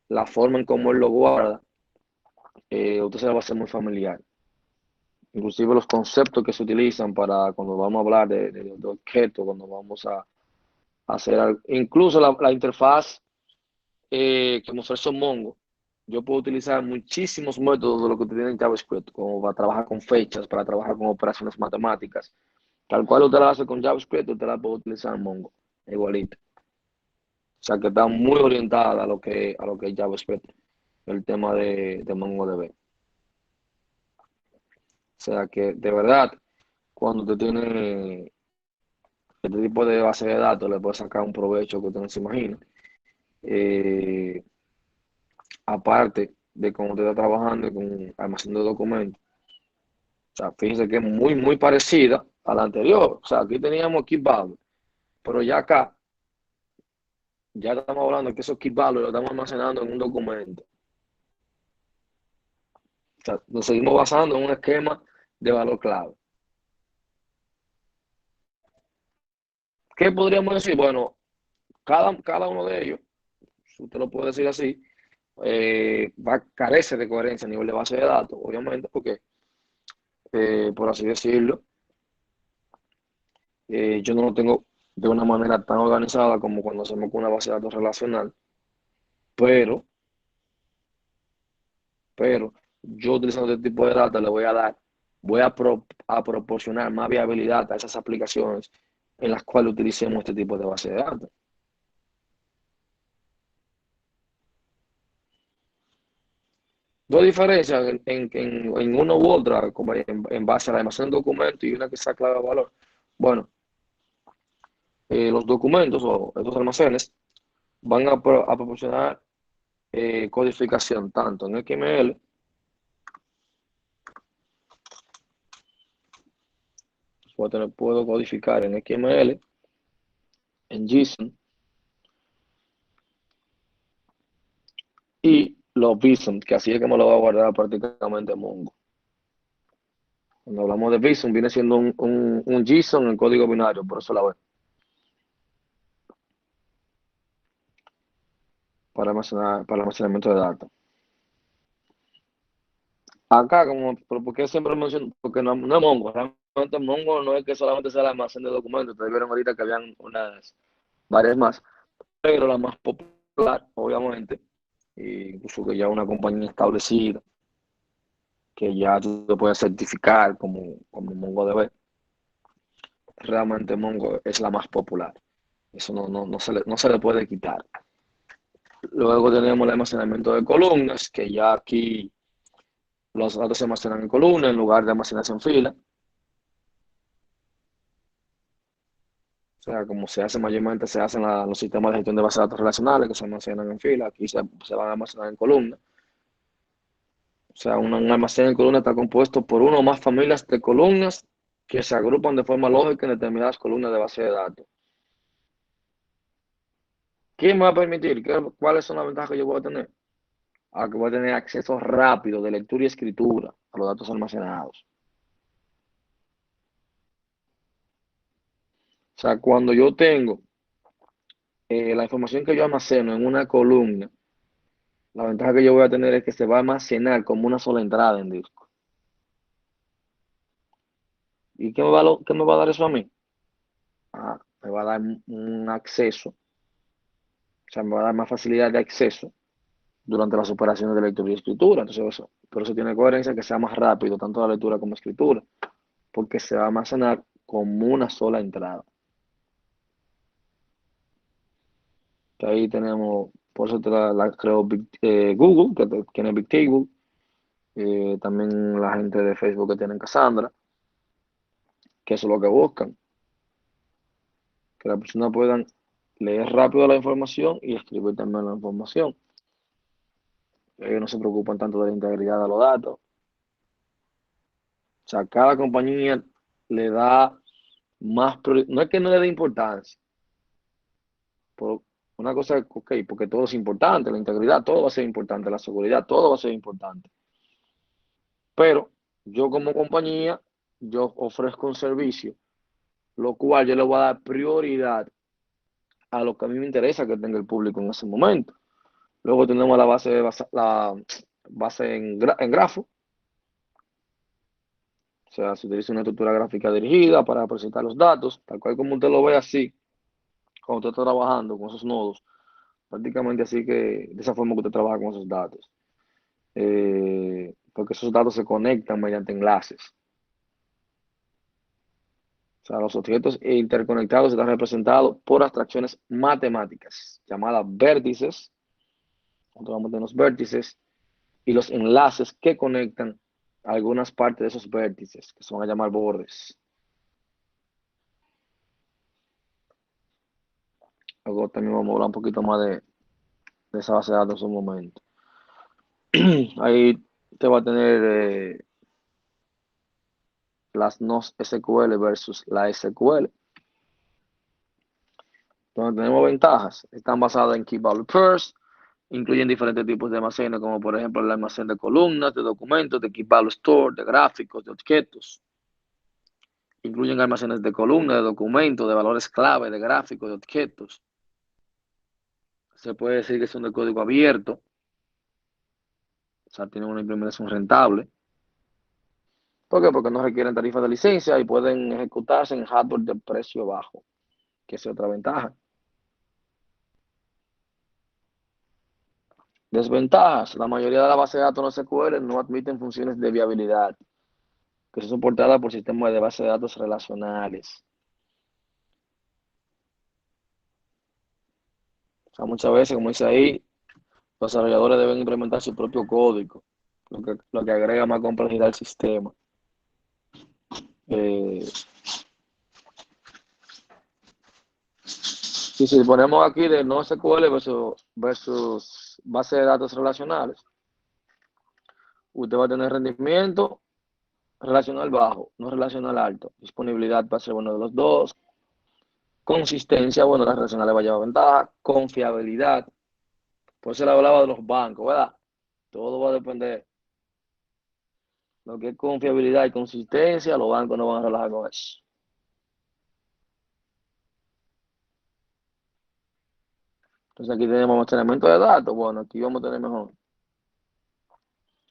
la forma en cómo él lo guarda, usted se le va a hacer muy familiar. Inclusive los conceptos que se utilizan para cuando vamos a hablar de objetos, cuando vamos a hacer algo. Incluso la interfaz que me ofrece Mongo, yo puedo utilizar muchísimos métodos de lo que tiene en JavaScript, como para trabajar con fechas, para trabajar con operaciones matemáticas. Tal cual usted la hace con JavaScript, usted la puede utilizar en Mongo, igualito. O sea que está muy orientada a lo que es JavaScript, el tema de MongoDB. O sea que de verdad, cuando usted tiene este tipo de base de datos, le puede sacar un provecho que usted no se imagina. Eh, Aparte de cómo usted está trabajando con almacén de documentos. O sea, fíjense que es muy, muy parecida a la anterior. O sea, aquí teníamos keep value, pero ya acá, ya estamos hablando de que esos keep value lo estamos almacenando en un documento. O sea, nos seguimos basando en un esquema de valor clave. ¿Qué podríamos decir? Bueno, cada uno de ellos, si usted lo puede decir así, carece de coherencia a nivel de base de datos, obviamente, porque, por así decirlo, yo no lo tengo de una manera tan organizada como cuando hacemos con una base de datos relacional, pero, pero yo utilizando este tipo de datos le voy a dar, a proporcionar más viabilidad a esas aplicaciones en las cuales utilicemos este tipo de base de datos. Dos diferencias en uno u otra, como en base a la almacén de documentos y una que sea clave de valor. Bueno, los documentos o estos almacenes van a proporcionar codificación tanto en XML, puedo codificar en XML, en JSON y los BSON, que así es que me lo va a guardar prácticamente Mongo. Cuando hablamos de BSON, viene siendo un JSON en código binario, por eso la web, para almacenamiento de datos. Acá, ¿por qué siempre menciono? Porque no es Mongo. Realmente Mongo no es que solamente sea el almacén de documentos. Ustedes vieron ahorita que habían varias más. Pero la más popular, obviamente, incluso que ya una compañía establecida, que ya tú te puedes certificar como MongoDB, realmente Mongo es la más popular. Eso no se le puede quitar. Luego tenemos el almacenamiento de columnas, que ya aquí los datos se almacenan en columnas en lugar de almacenarse en fila. O sea, como se hace mayormente, se hacen los sistemas de gestión de bases de datos relacionales que se almacenan en fila, aquí se van a almacenar en columnas. O sea, un almacén en columna está compuesto por una o más familias de columnas que se agrupan de forma lógica en determinadas columnas de base de datos. ¿Qué me va a permitir? ¿Cuáles son las ventajas que yo voy a tener? Que voy a tener acceso rápido de lectura y escritura a los datos almacenados. sea, cuando yo tengo la información que yo almaceno en una columna, la ventaja que yo voy a tener es que se va a almacenar como una sola entrada en disco. ¿Y qué me va a dar eso a mí? Me va a dar un acceso, o sea, me va a dar más facilidad de acceso durante las operaciones de lectura y escritura. Entonces, por eso tiene coherencia que sea más rápido, tanto la lectura como la escritura, porque se va a almacenar como una sola entrada. Que ahí tenemos, por eso la creó Google, que tiene Bigtable, también la gente de Facebook que tienen Cassandra, que eso es lo que buscan, que la persona puedan leer rápido la información y escribir también la información. Ellos no se preocupan tanto de la integridad de los datos. O sea, cada compañía le da más prioridad. No es que no le dé importancia. Por una cosa, ok, porque todo es importante, la integridad, todo va a ser importante, la seguridad, todo va a ser importante. Pero yo como compañía, yo ofrezco un servicio, lo cual yo le voy a dar prioridad a lo que a mí me interesa que tenga el público en ese momento. Luego tenemos la base en grafo. O sea, se utiliza una estructura gráfica dirigida para presentar los datos, tal cual como usted lo ve así, cuando usted está trabajando con esos nodos, prácticamente así que, de esa forma que usted trabaja con esos datos. Porque esos datos se conectan mediante enlaces. O sea, los objetos interconectados están representados por abstracciones matemáticas, llamadas vértices, nosotros vamos a tener los vértices, y los enlaces que conectan algunas partes de esos vértices, que se van a llamar bordes. Luego también vamos a hablar un poquito más de esa base de datos en un momento. Ahí te va a tener las NOS SQL versus la SQL. Donde tenemos ventajas, están basadas en Key Value Pairs, incluyen diferentes tipos de almacenes, como por ejemplo el almacén de columnas, de documentos, de Key Value Store, de gráficos, de objetos. Incluyen almacenes de columnas, de documentos, de valores clave, de gráficos, de objetos. Se puede decir que son de código abierto, o sea, tienen una implementación rentable. ¿Por qué? Porque no requieren tarifas de licencia y pueden ejecutarse en hardware de precio bajo, que es otra ventaja. Desventajas. La mayoría de las bases de datos no SQL no admiten funciones de viabilidad, que son soportadas por sistemas de base de datos relacionales. O sea, muchas veces, como dice ahí, los desarrolladores deben implementar su propio código, lo que agrega más complejidad al sistema. Eh, y si ponemos aquí de no SQL versus base de datos relacionales, usted va a tener rendimiento relacional bajo, no relacional alto. Disponibilidad va a ser uno de los dos. Consistencia, bueno, las relacionales va a llevar ventaja. Confiabilidad, por eso le hablaba de los bancos, ¿verdad? Todo va a depender. Lo que es confiabilidad y consistencia, los bancos no van a relajar con eso. Entonces aquí tenemos almacenamiento de datos. Bueno, aquí vamos a tener mejor.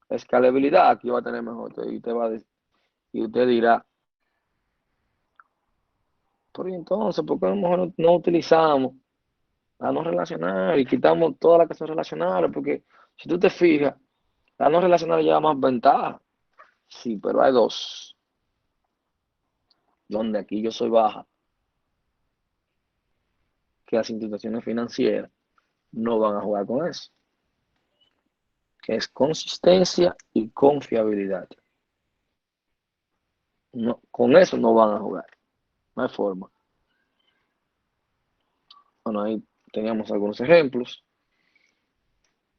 Escalabilidad, aquí va a tener mejor. Y usted dirá, pero entonces, ¿por qué a lo mejor no utilizamos la no relacional y quitamos todas las que son relacionales? Porque si tú te fijas, la no relacional lleva más ventaja. Sí, pero hay dos, donde aquí yo soy baja, que las instituciones financieras no van a jugar con eso, que es consistencia y confiabilidad. No, con eso no van a jugar, no hay forma. Bueno, ahí teníamos algunos ejemplos.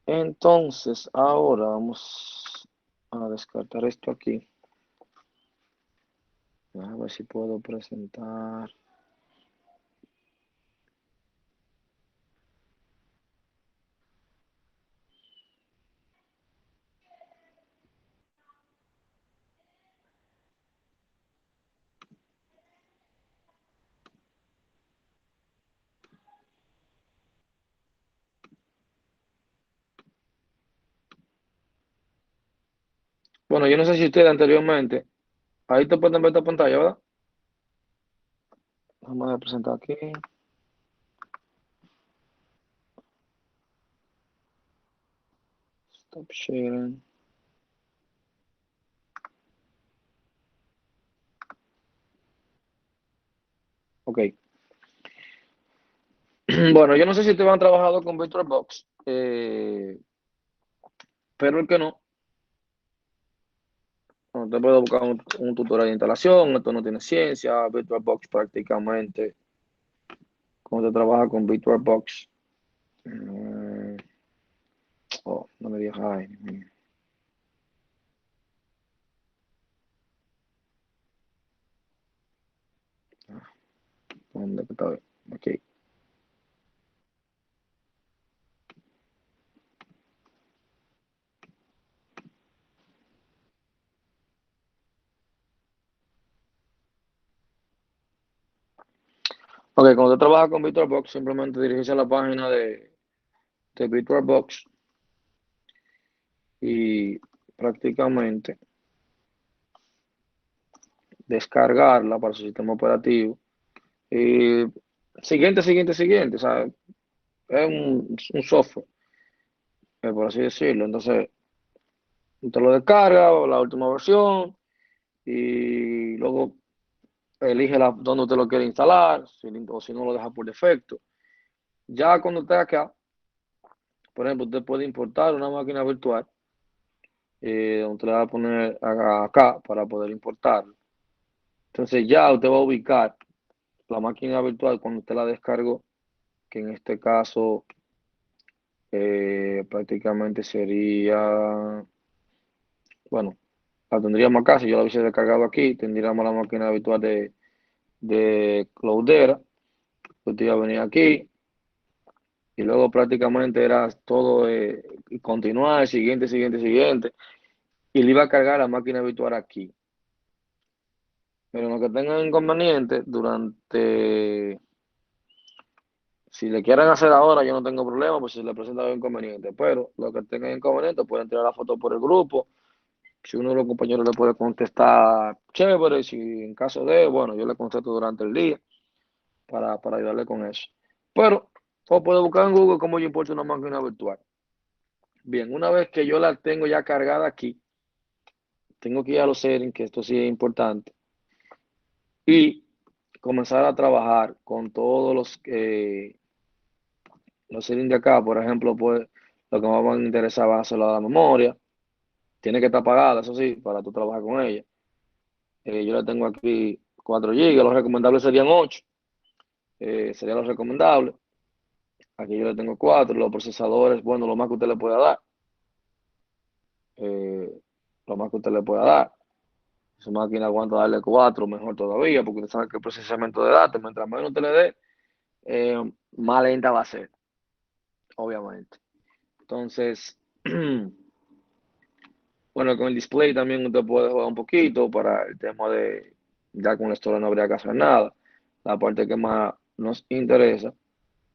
Entonces, ahora vamos a descartar esto aquí. A ver si puedo presentar. Bueno, yo no sé si ustedes anteriormente, ahí te pueden ver esta pantalla, ¿verdad? Vamos a presentar aquí. Stop sharing. Ok. Bueno, yo no sé si ustedes han trabajado con VirtualBox, pero el que no, bueno, te puedo buscar un tutorial de instalación, esto no tiene ciencia, VirtualBox prácticamente, cómo se trabaja con VirtualBox. Eh, oh, no me digas, ay, Dios mío. ¿Dónde está? Ok. Ok, cuando tú trabajas con VirtualBox, simplemente dirigirse a la página de VirtualBox y prácticamente descargarla para su sistema operativo. Y siguiente, o sea, es un software, por así decirlo. Entonces, te lo descarga, la última versión, y luego elige dónde usted lo quiere instalar, o si no lo deja por defecto. Ya cuando esté acá, por ejemplo, usted puede importar una máquina virtual, donde usted le va a poner acá para poder importarlo. Entonces ya usted va a ubicar la máquina virtual cuando usted la descargó, que en este caso prácticamente sería, bueno, la tendríamos acá, si yo la hubiese descargado aquí, tendríamos la máquina virtual de Cloudera, usted iba a venir aquí, y luego prácticamente era todo continuar, siguiente, y le iba a cargar la máquina virtual aquí. Pero lo que tengan inconveniente, si le quieren hacer ahora, yo no tengo problema, pues si le presenta un inconveniente, pero lo que tengan inconveniente, pueden tirar la foto por el grupo. Si uno de los compañeros le puede contestar, chévere, si en caso de, bueno, yo le contesto durante el día para ayudarle con eso. Pero, o puede buscar en Google cómo yo importo una máquina virtual. Bien, una vez que yo la tengo ya cargada aquí, tengo que ir a los settings, que esto sí es importante, y comenzar a trabajar con todos los settings de acá. Por ejemplo, pues lo que más van a interesar va a ser la memoria. Tiene que estar apagada, eso sí, para tú trabajar con ella. Yo le tengo aquí 4 GB, los recomendables serían 8, sería lo recomendable. Aquí yo le tengo 4, los procesadores, bueno, lo más que usted le pueda dar, eh, lo más que usted le pueda dar. Su máquina aguanta darle 4, mejor todavía, porque usted sabe que el procesamiento de datos, mientras menos usted le dé, más lenta va a ser, obviamente. Entonces, bueno, con el display también usted puede jugar un poquito para el tema de, ya con la historia no habría que hacer nada. La parte que más nos interesa.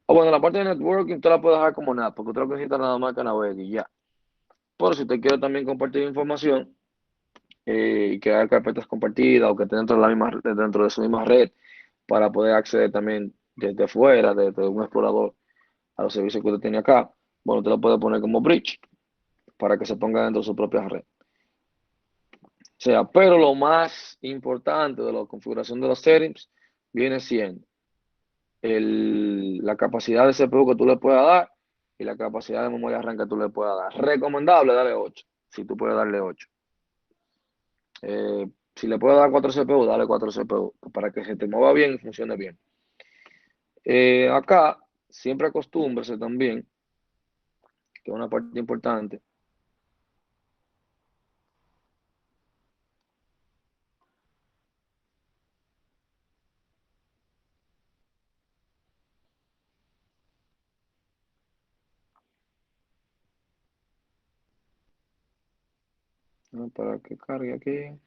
O bueno, la parte de networking usted la puede dejar como nada, porque usted lo que necesita nada más que navegue y ya. Pero si usted quiere también compartir información y crear carpetas compartidas o que esté dentro de dentro de su misma red para poder acceder también desde fuera, desde un explorador a los servicios que usted tiene acá, bueno, usted lo puede poner como bridge para que se ponga dentro de su propia red. O sea, pero lo más importante de la configuración de los settings viene siendo la capacidad de CPU que tú le puedas dar y la capacidad de memoria RAM que tú le puedas dar. Recomendable, darle 8, si tú puedes darle 8. Si le puedes dar 4 CPU, dale 4 CPU para que se te mueva bien y funcione bien. Acá, siempre acostúmbrese también, que es una parte importante, ¿no? Para que cargue aquí.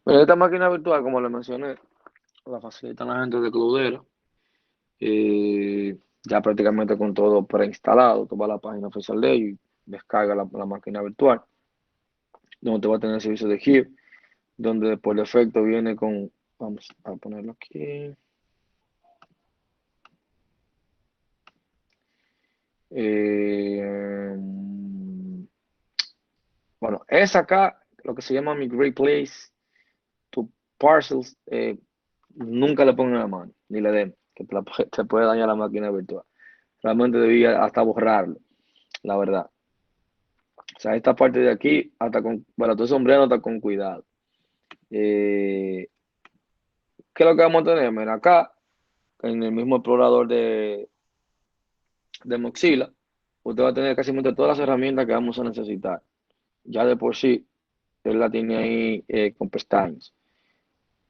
Esta máquina virtual, como le mencioné, la facilitan la gente de Cloudera. ya prácticamente con todo preinstalado. Tú vas a la página oficial de ellos y descarga la máquina virtual, donde te va a tener el servicio de Here, donde por defecto viene con, vamos a ponerlo aquí. Bueno, es acá lo que se llama Migrate Place to Parcels. Nunca le pongan la mano, ni le den, que te puede dañar la máquina virtual. Realmente debía hasta borrarlo, la verdad. O sea, esta parte de aquí, hasta con, para tu sombrero, hasta con cuidado. ¿Qué es lo que vamos a tener? Mira, acá, en el mismo explorador de Mozilla, usted va a tener casi todas las herramientas que vamos a necesitar. Ya de por sí, él la tiene ahí con pestañas.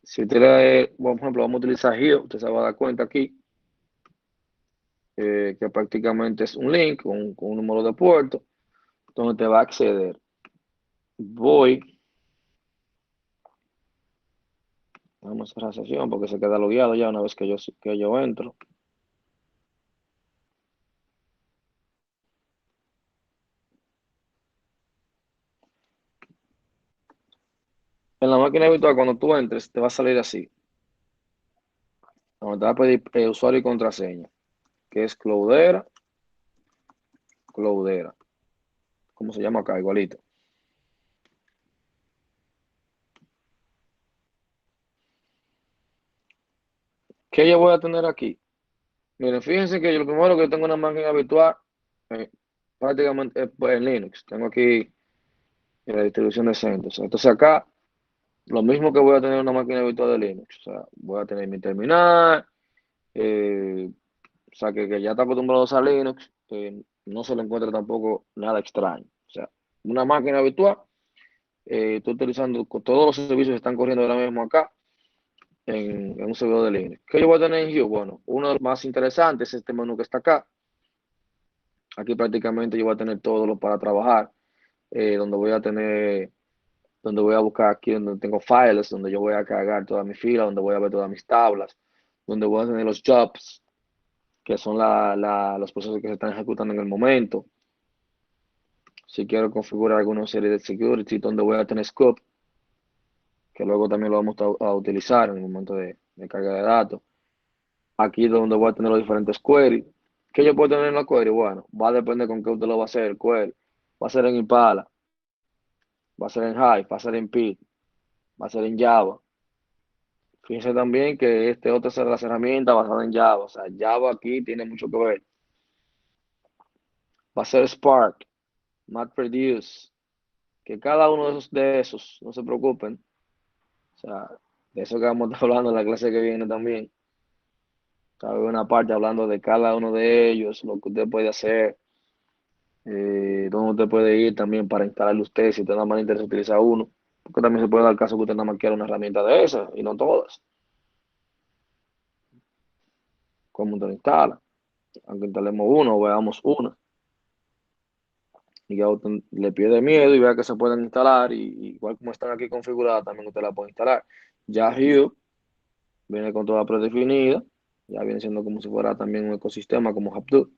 Si usted, por ejemplo, vamos a utilizar Here, usted se va a dar cuenta aquí que prácticamente es un link con un número de puerto donde te va a acceder. Vamos a cerrar sesión porque se queda logueado ya una vez que yo entro. En la máquina virtual, cuando tú entres, te va a salir así. Donde te va a pedir usuario y contraseña, que es Cloudera. ¿Cómo se llama acá? Igualito. ¿Qué yo voy a tener aquí? Miren, fíjense que yo lo primero que tengo una máquina virtual, eh, prácticamente pues, en Linux. Tengo aquí la distribución de CentOS. Entonces acá, lo mismo que voy a tener una máquina virtual de Linux. O sea, voy a tener mi terminal, o sea, que ya está acostumbrado a usar Linux, no se le encuentra tampoco nada extraño. O sea, una máquina virtual, estoy utilizando todos los servicios que están corriendo ahora mismo acá en un servidor de Linux. ¿Qué yo voy a tener en Hue? Bueno, uno de los más interesantes es este menú que está acá. Aquí prácticamente yo voy a tener todo lo para trabajar, donde voy a tener, donde voy a buscar aquí donde tengo files, donde yo voy a cargar toda mi fila, donde voy a ver todas mis tablas, donde voy a tener los jobs, que son los procesos que se están ejecutando en el momento. Si quiero configurar alguna serie de security, donde voy a tener scope, que luego también lo vamos a utilizar en el momento de carga de datos. Aquí donde voy a tener los diferentes queries. ¿Qué yo puedo tener en la query? Bueno, va a depender con qué usted lo va a hacer el query. Va a ser en Impala, va a ser en Hive, va a ser en Pit, va a ser en Java. Fíjense también que este otra es de las herramientas basadas en Java. O sea, Java aquí tiene mucho que ver. Va a ser Spark, MapReduce, que cada uno de esos, no se preocupen. O sea, de eso que vamos a estar hablando en la clase que viene también. Cabe una parte hablando de cada uno de ellos, lo que usted puede hacer, dónde usted puede ir también para instalarle usted si usted nada más le interesa utilizar uno. Porque también se puede dar el caso que usted nada más quiera una herramienta de esas y no todas. ¿Cómo usted lo instala? Aunque instalemos uno o veamos una. Y ya usted le pierde miedo y vea que se pueden instalar y igual como están aquí configuradas también usted la puede instalar. Ya Hue viene con toda predefinida, ya viene siendo como si fuera también un ecosistema como Hapdu.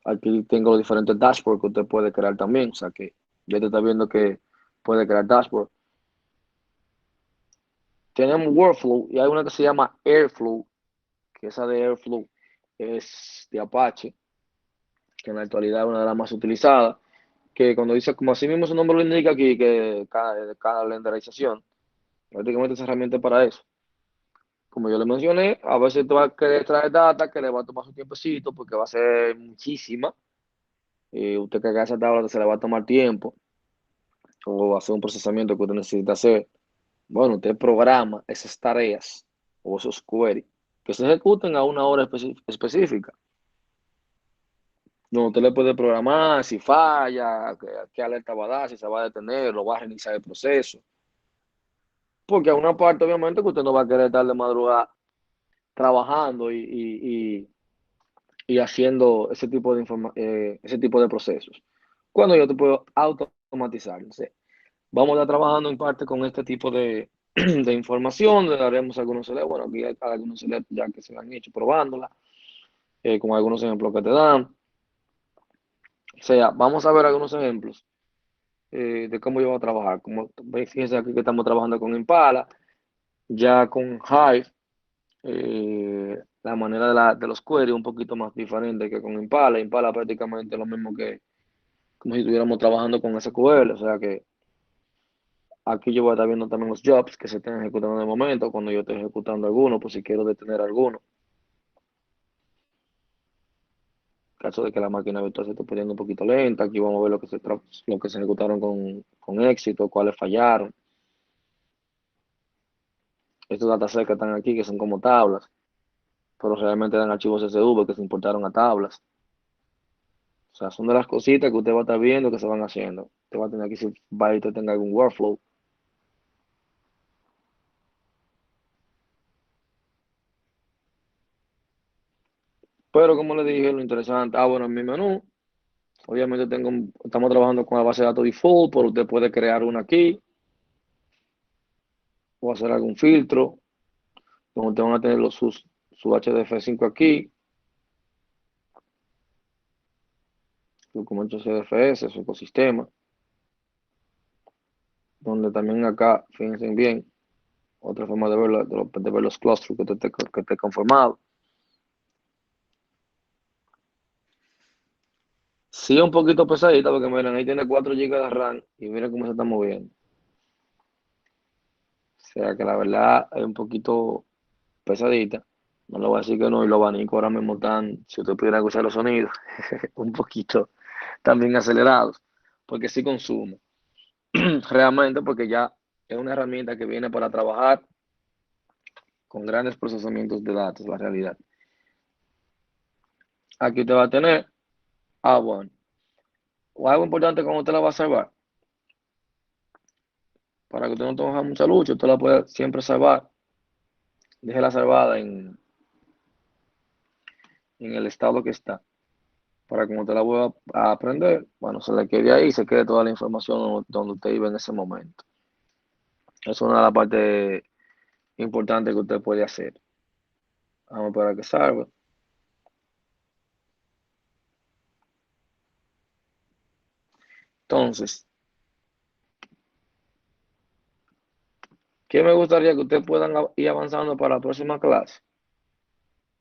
Aquí tengo los diferentes dashboards que usted puede crear también, o sea que ya te está viendo que puede crear dashboard. Tenemos Workflow y hay una que se llama Airflow, que esa de Airflow es de Apache, que en la actualidad es una de las más utilizadas, que cuando dice, como así mismo su nombre lo indica aquí, que cada calendarización, prácticamente esa herramienta es para eso. Como yo le mencioné, a veces te va a querer traer data que le va a tomar su tiempecito porque va a ser muchísima. Usted que haga esa tabla se le va a tomar tiempo o hacer un procesamiento que usted necesita hacer. Bueno, usted programa esas tareas o esos queries que se ejecuten a una hora específica. No, usted le puede programar si falla, qué alerta va a dar, si se va a detener, lo va a reiniciar el proceso. Porque a una parte, obviamente, que usted no va a querer estar de madrugada trabajando y haciendo ese tipo de procesos. Cuando yo te puedo automatizar. Entonces, vamos a estar trabajando en parte con este tipo de información, le daremos algunos CL, bueno, aquí hay algunos CL ya que se han hecho probándola. con algunos ejemplos que te dan. O sea, vamos a ver algunos ejemplos de cómo yo voy a trabajar. Como fíjense aquí que estamos trabajando con Impala, ya con Hive, la manera de los queries es un poquito más diferente que con Impala. Impala prácticamente lo mismo que como si estuviéramos trabajando con SQL. O sea que aquí yo voy a estar viendo también los jobs que se estén ejecutando en el momento, cuando yo esté ejecutando alguno, pues si quiero detener alguno. En caso de que la máquina virtual se esté poniendo un poquito lenta, aquí vamos a ver lo que se ejecutaron con éxito, cuáles fallaron. Estos datasets que están aquí, que son como tablas, pero realmente eran archivos CSV que se importaron a tablas. O sea, son de las cositas que usted va a estar viendo que se van haciendo. Usted va a tener aquí si va y usted tenga algún workflow. Pero como le dije, lo interesante, bueno, en mi menú, obviamente estamos trabajando con la base de datos default, pero usted puede crear una aquí o hacer algún filtro, donde usted van a tener su HDF5 aquí, su documento CDFS, su ecosistema, donde también acá, fíjense bien, otra forma de verlo, de ver los clusters que esté conformado. Sí, un poquito pesadita, porque miren, ahí tiene 4 GB de RAM y miren cómo se está moviendo. O sea que la verdad es un poquito pesadita. No le voy a decir que no, y los abanicos ahora mismo están, si usted pudiera escuchar los sonidos, un poquito también acelerados, porque sí consume. Realmente, porque ya es una herramienta que viene para trabajar con grandes procesamientos de datos, la realidad. Aquí usted va a tener, bueno, o algo importante cuando usted la va a salvar, para que usted no tenga mucha lucha, usted la puede siempre salvar, déjela salvada en el estado que está, para que cuando usted la vuelva a aprender, bueno, se le quede ahí y se quede toda la información donde usted iba en ese momento. Es una de las partes importantes que usted puede hacer. Vamos para que salga. Entonces, ¿qué me gustaría que ustedes puedan ir avanzando para la próxima clase?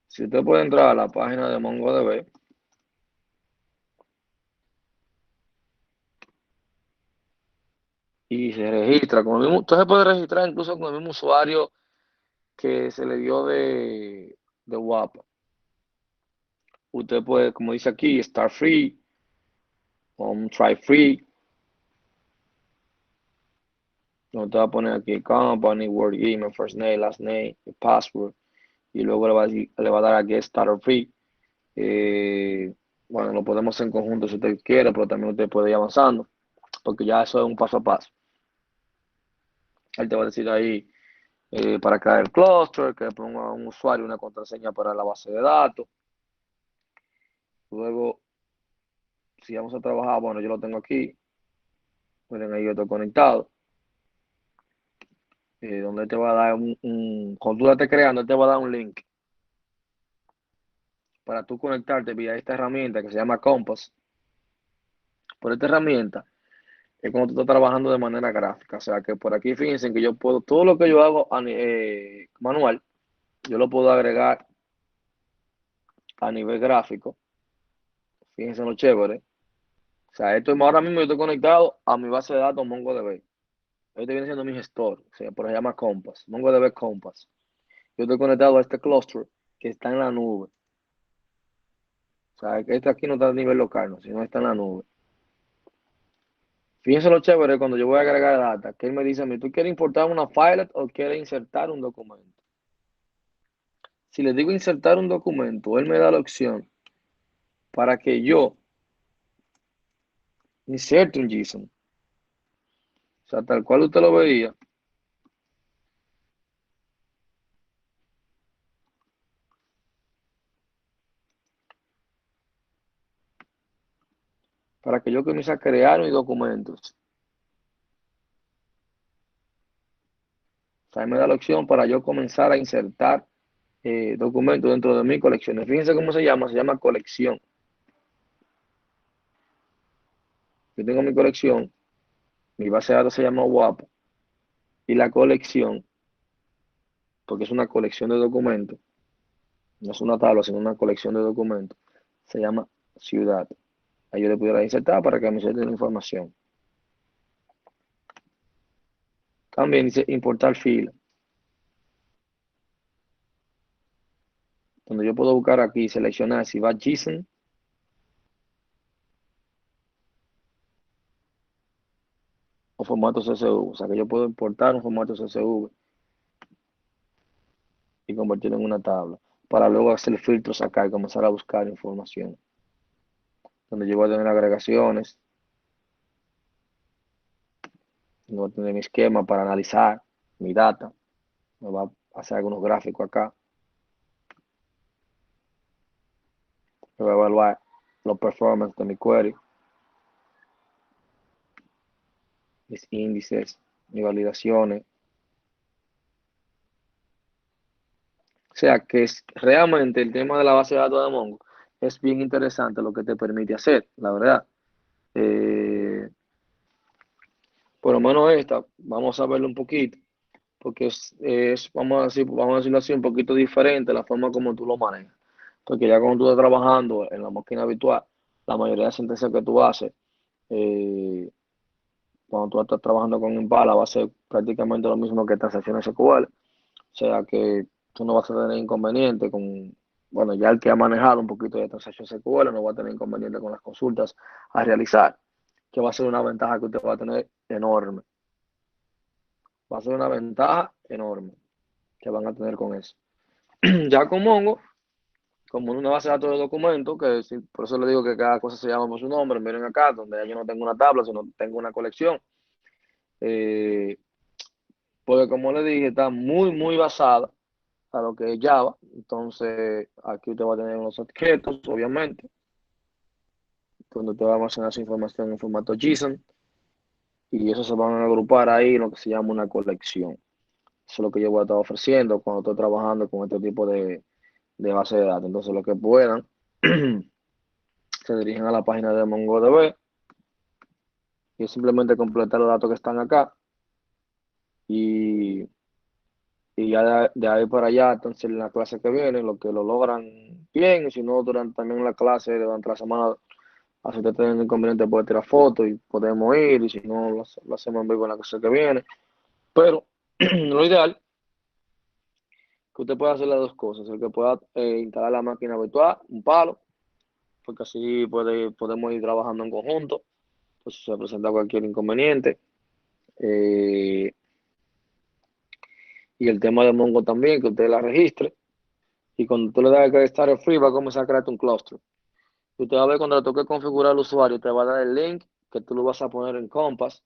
Si usted puede entrar a la página de MongoDB y se registra con el mismo, usted se puede registrar incluso con el mismo usuario que se le dio de WAP. Usted puede, como dice aquí, start free, try free. Usted va a poner aquí company, word, email, first name, last name, password. Y luego le va a dar a get started free. Bueno, lo podemos hacer en conjunto si usted quiere, pero también usted puede ir avanzando, porque ya eso es un paso a paso. Él te va a decir ahí para crear el cluster, que ponga un usuario y una contraseña para la base de datos. Luego, si vamos a trabajar, bueno, yo lo tengo aquí. Miren, ahí yo estoy conectado. Donde te va a dar cuando tú la estés creando, te va a dar un link para tú conectarte vía esta herramienta que se llama Compass. Por esta herramienta es cuando tú estás trabajando de manera gráfica. O sea que por aquí fíjense que yo puedo, todo lo que yo hago manual, yo lo puedo agregar a nivel gráfico. Fíjense lo chévere. O sea, ahora mismo yo estoy conectado a mi base de datos MongoDB. Este viene siendo mi gestor, o sea, por eso se llama Compass, MongoDB Compass. Yo estoy conectado a este cluster que está en la nube. O sea, que este aquí no está a nivel local, no, sino está en la nube. Fíjense lo chévere cuando yo voy a agregar data, que él me dice a mí, ¿tú quieres importar una file o quieres insertar un documento? Si le digo insertar un documento, él me da la opción para que yo inserte un JSON. O sea, tal cual usted lo veía. Para que yo comience a crear mis documentos. O sea, él me da la opción para yo comenzar a insertar documentos dentro de mi colección. Fíjense cómo se llama colección. Yo tengo mi colección, mi base de datos se llama WAP y la colección, porque es una colección de documentos, no es una tabla, sino una colección de documentos, se llama ciudad. Ahí yo le pudiera insertar para que me inserten la información. También dice importar fila, donde yo puedo buscar aquí, seleccionar si va JSON o formato CSV. O sea que yo puedo importar un formato CSV y convertirlo en una tabla, para luego hacer filtros acá y comenzar a buscar información. Donde yo voy a tener agregaciones, voy a tener mi esquema para analizar mi data, me va a hacer algunos gráficos acá, me va a evaluar los performance de mi query, mis índices, mis validaciones. O sea que realmente el tema de la base de datos de Mongo es bien interesante lo que te permite hacer, la verdad. Eh, por lo menos esta, vamos a verlo un poquito, porque vamos a decirlo así, un poquito diferente la forma como tú lo manejas. Porque ya cuando tú estás trabajando en la máquina virtual, la mayoría de sentencias que tú haces, eh, cuando tú estás trabajando con Impala, va a ser prácticamente lo mismo que transacciones SQL. O sea que tú no vas a tener inconveniente con, bueno, ya el que ha manejado un poquito de transacciones SQL no va a tener inconveniente con las consultas a realizar, que va a ser una ventaja que usted va a tener enorme. Va a ser una ventaja enorme que van a tener con eso. Ya con Mongo, como una base de datos de documentos, por eso le digo que cada cosa se llama por su nombre. Miren acá, donde yo no tengo una tabla, sino tengo una colección. Eh, porque como le dije, está muy basada a lo que es Java. Entonces, aquí usted va a tener unos objetos, obviamente, donde usted va a almacenar su información en formato JSON, y eso se van a agrupar ahí en lo que se llama una colección. Eso es lo que yo voy a estar ofreciendo cuando estoy trabajando con este tipo de base de datos. Entonces, lo que puedan, se dirigen a la página de MongoDB y es simplemente completar los datos que están acá y, y ya de ahí para allá, entonces en la clase que viene, lo que lo logran bien, y si no, durante también la clase, durante la semana, así usted tiene inconveniente, puede tirar fotos y podemos ir, y si no, lo hacemos en vivo en la clase que viene. Pero lo ideal es que usted pueda hacer las dos cosas, el que pueda instalar la máquina virtual, un palo, porque así podemos ir trabajando en conjunto, pues si se presenta cualquier inconveniente. Eh, y el tema de Mongo también, que usted la registre. Y cuando tú le das que Start Free, va a comenzar a crearte un cluster. Y usted va a ver cuando le toque configurar al usuario, te va a dar el link que tú lo vas a poner en Compass,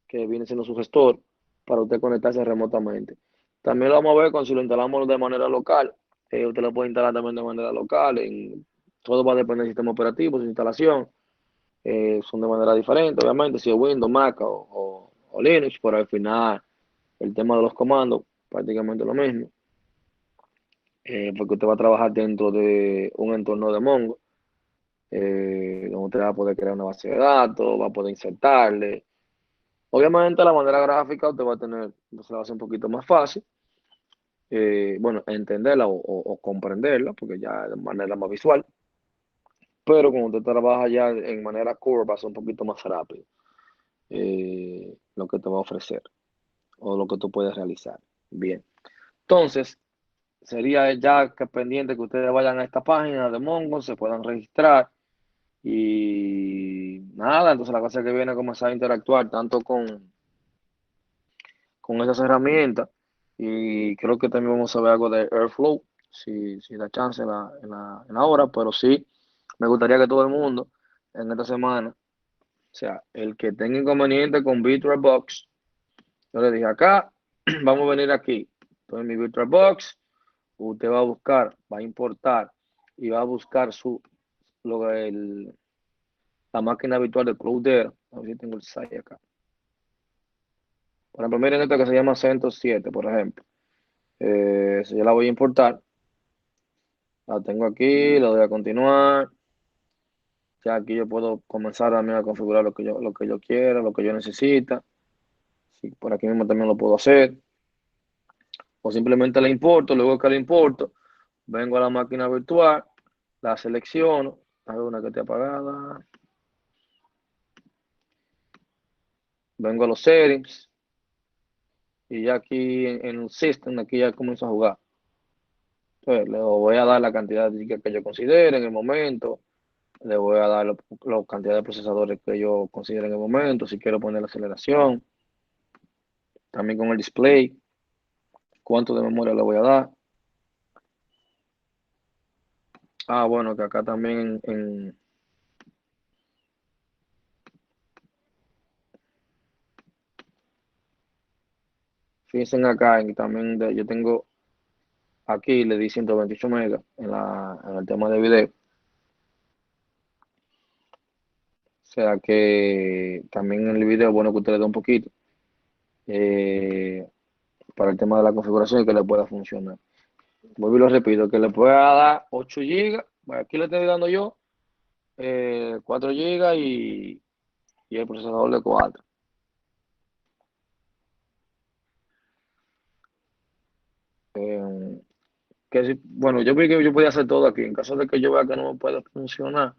que viene siendo su gestor, para usted conectarse remotamente. También lo vamos a ver con si lo instalamos de manera local. Usted lo puede instalar también de manera local. Todo va a depender del sistema operativo, su instalación. Son de manera diferente, obviamente, si es Windows, Mac o Linux, pero al final el tema de los comandos, prácticamente lo mismo. Porque usted va a trabajar dentro de un entorno de Mongo, donde usted va a poder crear una base de datos, va a poder insertarle. Obviamente la manera gráfica usted va a tener, entonces va a ser un poquito más fácil, bueno, entenderla o comprenderla, porque ya de manera más visual, pero cuando usted trabaja ya en manera core va a ser un poquito más rápido lo que te va a ofrecer o lo que tú puedes realizar. Bien, entonces sería ya que pendiente que ustedes vayan a esta página de Mongo, se puedan registrar y nada, entonces la cosa que viene es comenzar a interactuar tanto con esas herramientas y creo que también vamos a ver algo de Airflow, si da chance en la hora, pero sí, me gustaría que todo el mundo en esta semana, o sea, el que tenga inconveniente con VirtualBox, yo le dije acá, vamos a venir aquí, estoy en mi VirtualBox, usted va a buscar, va a importar y va a buscar la máquina virtual de Cloudera. A ver si tengo el site acá. Por ejemplo, miren esto que se llama CentOS 7, por ejemplo. Si yo la voy a importar, la tengo aquí, le doy a continuar. Ya aquí yo puedo comenzar también a configurar lo que yo quiera, lo que yo necesita. Sí, por aquí mismo también lo puedo hacer. O simplemente la importo, luego que la importo, vengo a la máquina virtual, la selecciono, hay una que esté apagada, vengo a los settings y ya aquí en el system, aquí ya comienzo a jugar. Entonces, le voy a dar la cantidad de gigas que yo considere en el momento, le voy a dar la cantidad de procesadores que yo considere en el momento, si quiero poner la aceleración, también con el display, cuánto de memoria le voy a dar. Bueno, que acá también fíjense acá, también yo tengo aquí, le di 128 megas en el tema de video. O sea que también en el video es bueno que usted le dé un poquito eh, para el tema de la configuración y que le pueda funcionar. Vuelvo y lo repito, que le pueda dar 8 gigas. Bueno, aquí le estoy dando yo 4 gigas y el procesador de 4. Bueno, yo vi que yo podía hacer todo aquí. En caso de que yo vea que no me pueda funcionar,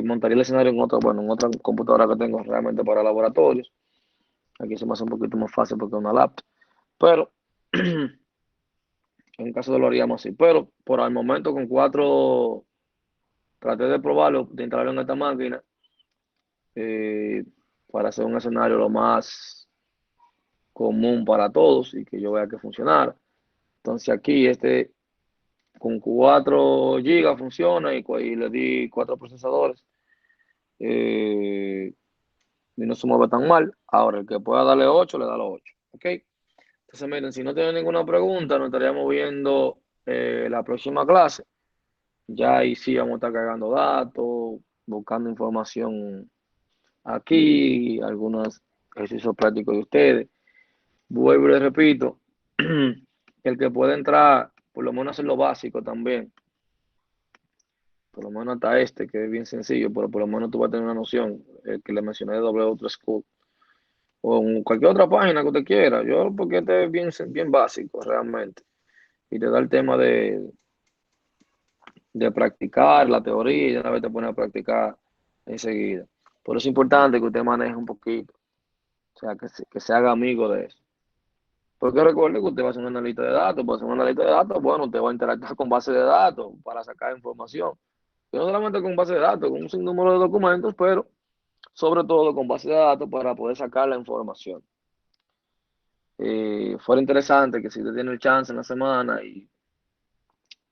montaría el escenario en otra computadora que tengo realmente para laboratorios. Aquí se me hace un poquito más fácil porque es una laptop. Pero en caso de lo haríamos así. Pero por el momento con 4 traté de probarlo, de instalarlo en esta máquina eh, para hacer un escenario lo más común para todos y que yo vea que funcionara. Entonces aquí con 4 gigas funciona y le di 4 procesadores eh, y no se mueve tan mal. Ahora el que pueda darle 8 le da los 8. ¿Ok? Entonces miren, si no tienen ninguna pregunta, nos estaríamos viendo la próxima clase. Ya ahí sí vamos a estar cargando datos, buscando información aquí, algunos ejercicios prácticos de ustedes. Vuelvo y les repito, el que puede entrar, por lo menos hacer lo básico también, por lo menos hasta que es bien sencillo, pero por lo menos tú vas a tener una noción, el que le mencioné de W3 School, o en cualquier otra página que usted quiera, yo porque este es bien básico realmente, y te da el tema de practicar la teoría y una vez te pones a practicar enseguida. Por eso es importante que usted maneje un poquito, o sea, que se haga amigo de eso. Porque recuerde que usted va a hacer un analista de datos, para hacer un analista de datos, bueno, usted va a interactuar con base de datos para sacar información. Y no solamente con base de datos, con un sinnúmero de documentos, pero sobre todo con base de datos para poder sacar la información. Fuera interesante que si usted tiene el chance en la semana y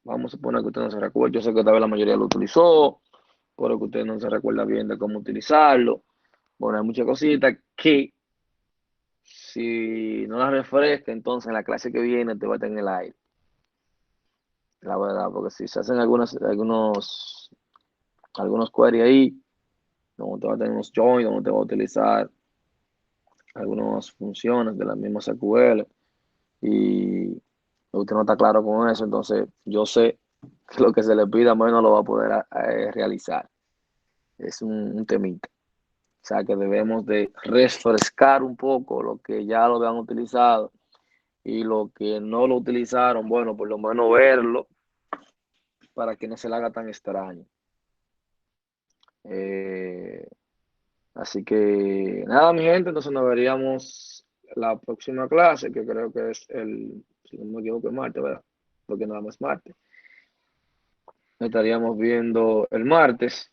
vamos a suponer que usted no se recuerda, yo sé que tal vez la mayoría lo utilizó, pero que usted no se recuerda bien de cómo utilizarlo. Bueno, hay muchas cositas que si no las refresca, entonces en la clase que viene te va a tener en el aire. La verdad, porque si se hacen algunos queries ahí, donde te va a tener unos joins, donde te va a utilizar algunas funciones de las mismas SQL y usted no está claro con eso, entonces yo sé que lo que se le pida menos lo va a poder realizar. Es un temita. O sea que debemos de refrescar un poco lo que ya lo habían utilizado y lo que no lo utilizaron, bueno, por lo menos verlo para que no se le haga tan extraño. Eh, Así que nada, mi gente, entonces nos veríamos la próxima clase, que creo que es si no me equivoco, el martes, ¿verdad? Porque nada más martes. Nos estaríamos viendo el martes.